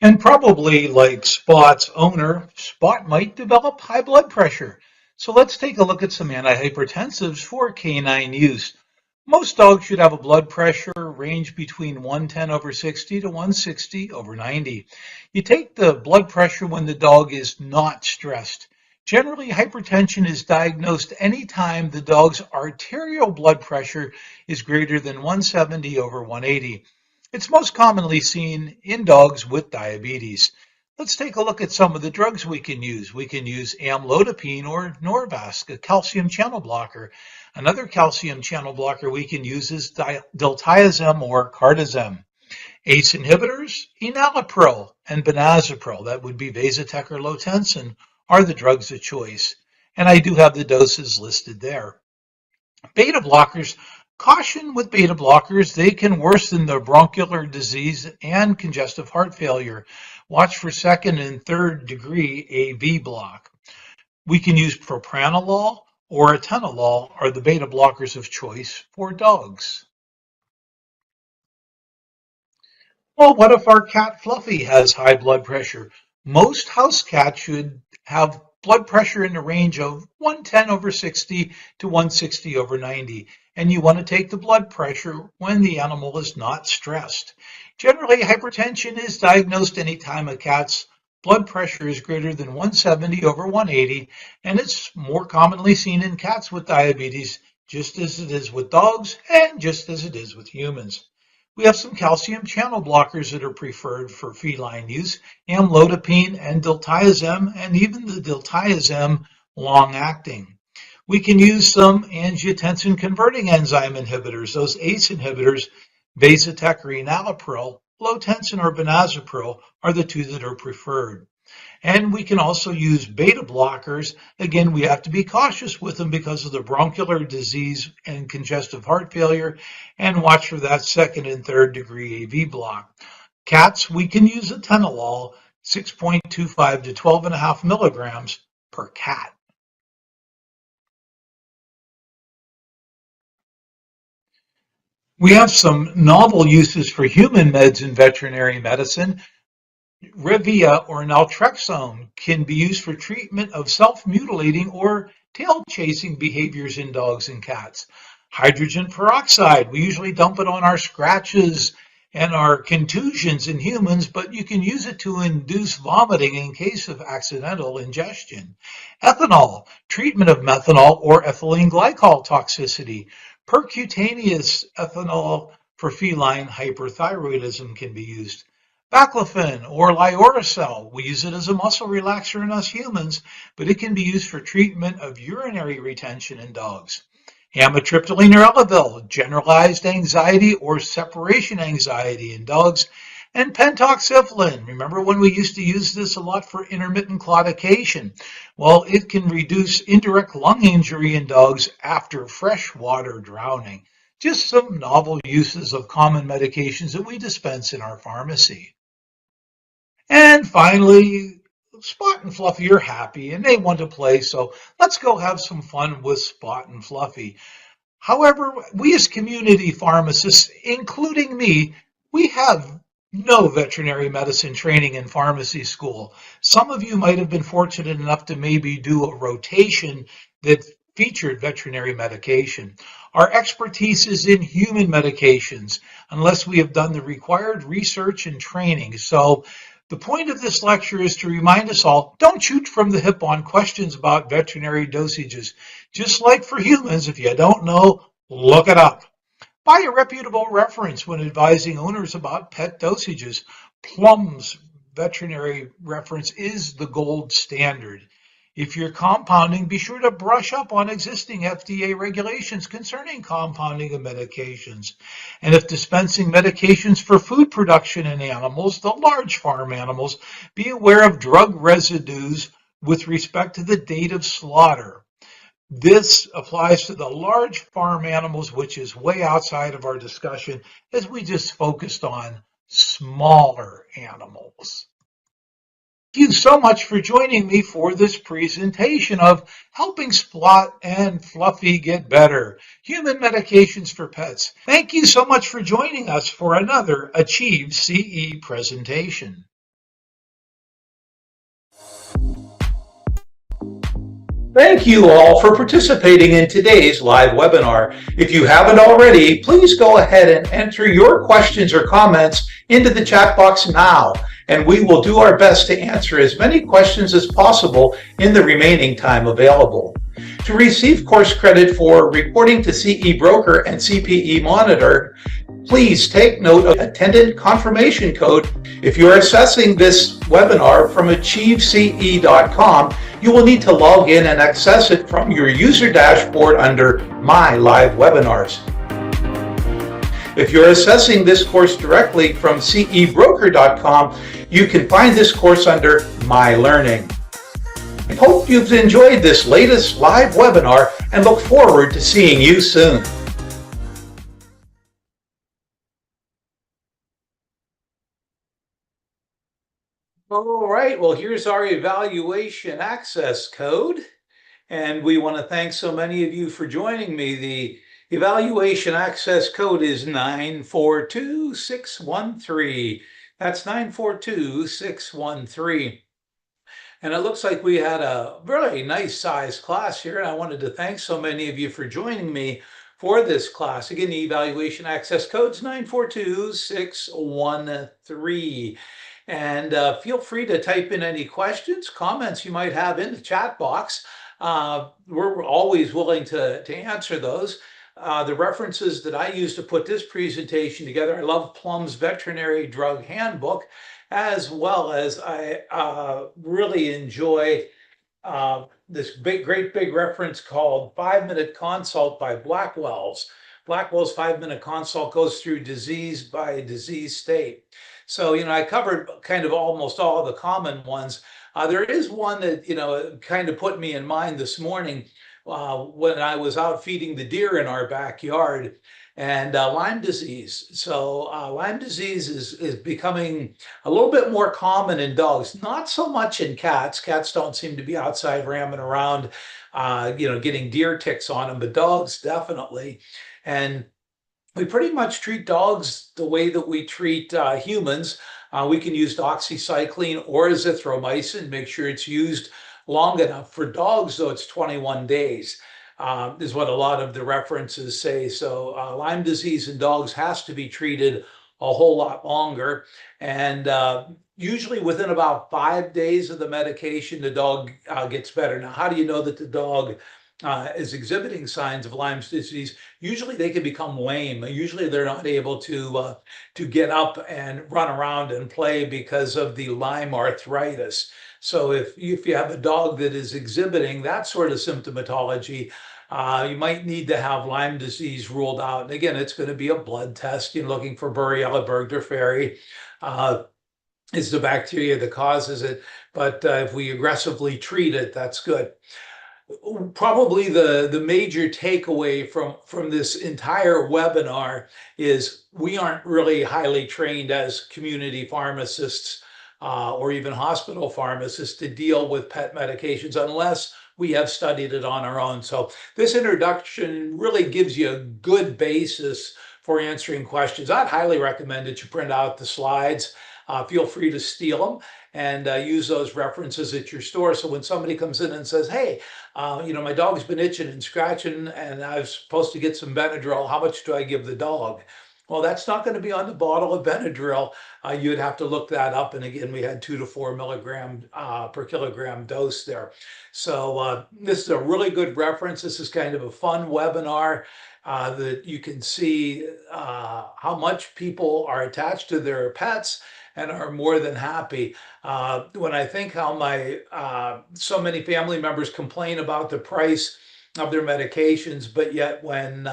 And probably like Spot's owner, Spot might develop high blood pressure. So let's take a look at some antihypertensives for canine use. Most dogs should have a blood pressure range between 110 over 60 to 160 over 90. You take the blood pressure when the dog is not stressed. Generally, hypertension is diagnosed anytime the dog's arterial blood pressure is greater than 170 over 180. It's most commonly seen in dogs with diabetes. Let's take a look at some of the drugs we can use. We can use amlodipine or Norvasc, a calcium channel blocker. Another calcium channel blocker we can use is diltiazem or cardizem. ACE inhibitors, enalapril and benazepril, that would be Vasotec or Lotensin, are the drugs of choice. And I do have the doses listed there. Beta blockers, caution with beta blockers, they can worsen the bronchial disease and congestive heart failure. Watch for second and third degree AV block. We can use propranolol or atenolol are the beta blockers of choice for dogs. Well, what if our cat Fluffy has high blood pressure? Most house cats should have blood pressure in the range of 110 over 60 to 160 over 90. And you want to take the blood pressure when the animal is not stressed. Generally, hypertension is diagnosed anytime a cat's blood pressure is greater than 170 over 180, and it's more commonly seen in cats with diabetes, just as it is with dogs and just as it is with humans. We have some calcium channel blockers that are preferred for feline use, amlodipine and diltiazem, and even the diltiazem long-acting. We can use some angiotensin converting enzyme inhibitors, those ACE inhibitors, Vasotec or enalapril, Lotensin or benazepril are the two that are preferred. And we can also use beta blockers. Again, we have to be cautious with them because of the bronchial disease and congestive heart failure, and watch for that second and third degree AV block. Cats, we can use atenolol, 6.25 to 12.5 milligrams per cat. We have some novel uses for human meds in veterinary medicine. Revia or naltrexone can be used for treatment of self-mutilating or tail-chasing behaviors in dogs and cats. Hydrogen peroxide, we usually dump it on our scratches and are contusions in humans, but you can use it to induce vomiting in case of accidental ingestion. Ethanol, treatment of methanol or ethylene glycol toxicity. Percutaneous ethanol for feline hyperthyroidism can be used. Baclofen or Lioresal, we use it as a muscle relaxer in us humans, but it can be used for treatment of urinary retention in dogs. Amitriptyline or Elavil, generalized anxiety or separation anxiety in dogs, and pentoxiflin. Remember when we used to use this a lot for intermittent claudication? Well, it can reduce indirect lung injury in dogs after freshwater drowning. Just some novel uses of common medications that we dispense in our pharmacy. And finally, Spot and Fluffy are happy and they want to play, so let's go have some fun with Spot and Fluffy. However, we as community pharmacists, including me, we have no veterinary medicine training in pharmacy school. Some of you might have been fortunate enough to maybe do a rotation that featured veterinary medication. Our expertise is in human medications, unless we have done the required research and training. So the point of this lecture is to remind us all, don't shoot from the hip on questions about veterinary dosages. Just like for humans, if you don't know, look it up. Buy a reputable reference when advising owners about pet dosages. Plum's veterinary reference is the gold standard. If you're compounding, be sure to brush up on existing FDA regulations concerning compounding of medications. And if dispensing medications for food production in animals, the large farm animals, be aware of drug residues with respect to the date of slaughter. This applies to the large farm animals, which is way outside of our discussion, as we just focused on smaller animals. Thank you so much for joining me for this presentation of helping Spot and Fluffy get better. Human medications for pets. Thank you so much for joining us for another AchieveCE presentation. Thank you all for participating in today's live webinar. If you haven't already, please go ahead and enter your questions or comments into the chat box now, and we will do our best to answer as many questions as possible in the remaining time available. To receive course credit for reporting to CE Broker and CPE Monitor, please take note of attendant confirmation code. If you're accessing this webinar from AchieveCE.com, you will need to log in and access it from your user dashboard under My Live Webinars. If you're accessing this course directly from CEBroker.com, you can find this course under My Learning. I hope you've enjoyed this latest live webinar and look forward to seeing you soon. All right, well, here's our evaluation access code. And we want to thank so many of you for joining me. The evaluation access code is 942613. That's 942613. And it looks like we had a really nice sized class here. And I wanted to thank so many of you for joining me for this class. Again, the evaluation access code is 942613. And feel free to type in any questions, comments you might have in the chat box. We're always willing to answer those. The references that I use to put this presentation together, I love Plum's Veterinary Drug Handbook, as well as I really enjoy this great big reference called 5-Minute Consult by Blackwell's. Blackwell's 5-Minute Consult goes through disease by disease state. So, I covered kind of almost all of the common ones. There is one that, kind of put me in mind this morning when I was out feeding the deer in our backyard, and Lyme disease. So Lyme disease is becoming a little bit more common in dogs, not so much in cats. Cats don't seem to be outside ramming around, getting deer ticks on them, but dogs definitely. And we pretty much treat dogs the way that we treat humans. We can use doxycycline or azithromycin, make sure it's used long enough. For dogs, though, it's 21 days, is what a lot of the references say. So Lyme disease in dogs has to be treated a whole lot longer. And usually within about 5 days of the medication, the dog gets better. Now, how do you know that the dog is exhibiting signs of Lyme's disease? Usually they can become lame. Usually they're not able to get up and run around and play because of the Lyme arthritis. So if you have a dog that is exhibiting that sort of symptomatology, you might need to have Lyme disease ruled out. And again, it's going to be a blood test. You're looking for Borrelia burgdorferi. Uh, is the bacteria that causes it. But if we aggressively treat it, that's good. Probably the major takeaway from this entire webinar is we aren't really highly trained as community pharmacists or even hospital pharmacists to deal with pet medications unless we have studied it on our own. So this introduction really gives you a good basis for answering questions. I'd highly recommend that you print out the slides. Feel free to steal them and use those references at your store. So when somebody comes in and says, hey, my dog's been itching and scratching and I was supposed to get some Benadryl, how much do I give the dog? Well, that's not going to be on the bottle of Benadryl. You'd have to look that up. And again, we had 2 to 4 milligram per kilogram dose there. So this is a really good reference. This is kind of a fun webinar that you can see how much people are attached to their pets and are more than happy. When I think how my so many family members complain about the price of their medications, but yet when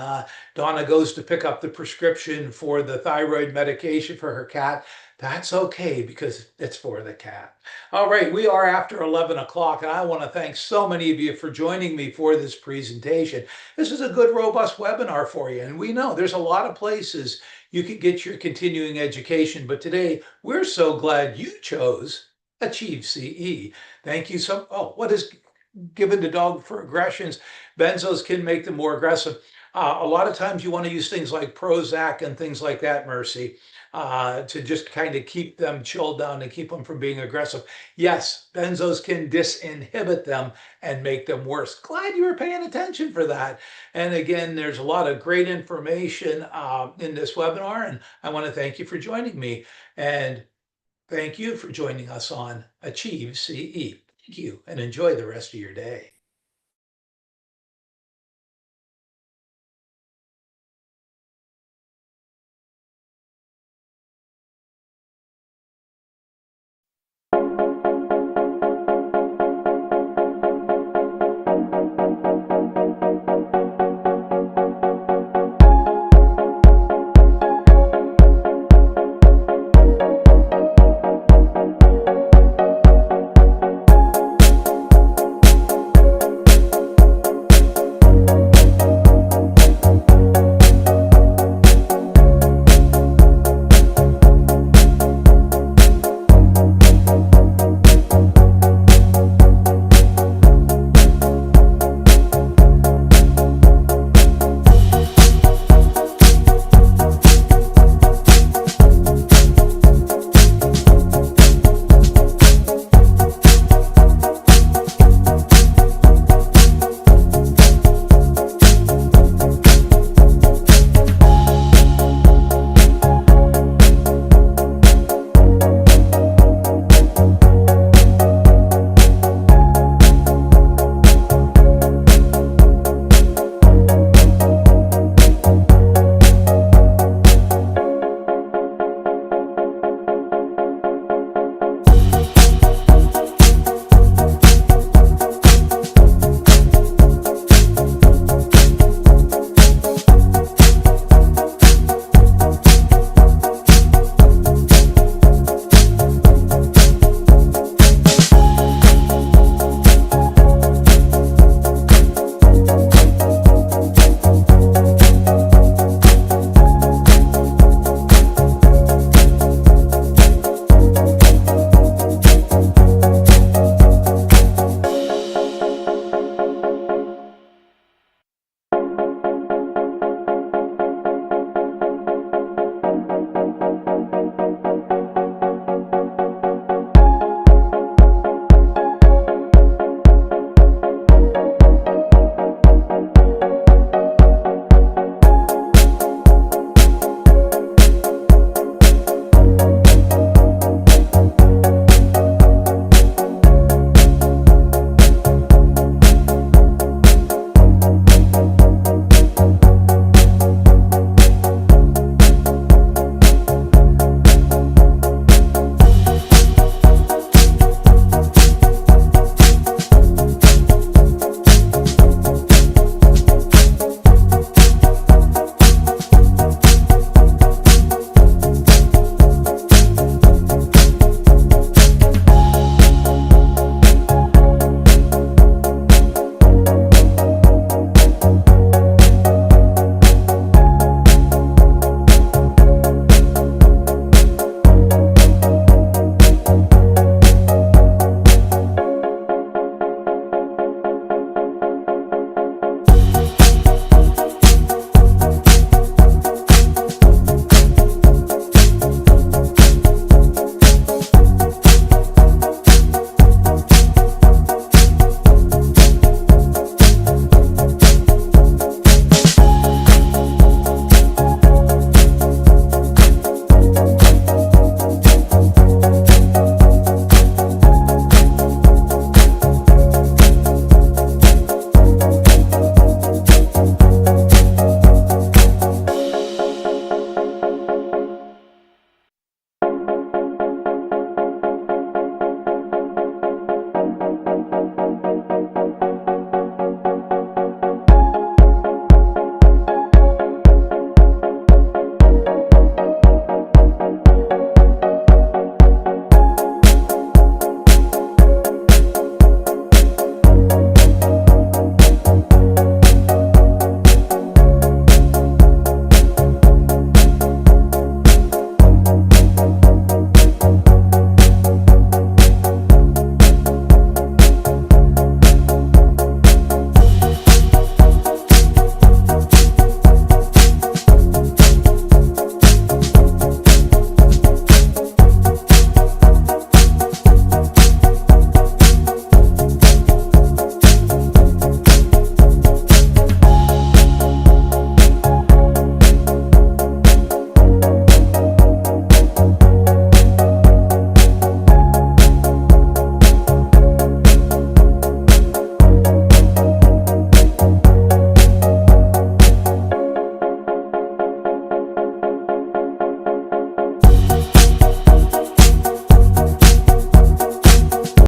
Donna goes to pick up the prescription for the thyroid medication for her cat, that's okay because it's for the cat. All right, we are after 11 o'clock, and I want to thank so many of you for joining me for this presentation. This is a good, robust webinar for you, and we know there's a lot of places you can get your continuing education, but today we're so glad you chose AchieveCE. Thank you so. Oh, what is given to dog for aggressions? Benzos can make them more aggressive. A lot of times you want to use things like Prozac and things like that, Mercy, to just kind of keep them chilled down and keep them from being aggressive. Yes, benzos can disinhibit them and make them worse. Glad you were paying attention for that. And again, there's a lot of great information in this webinar, and I want to thank you for joining me. And thank you for joining us on AchieveCE. Thank you, and enjoy the rest of your day.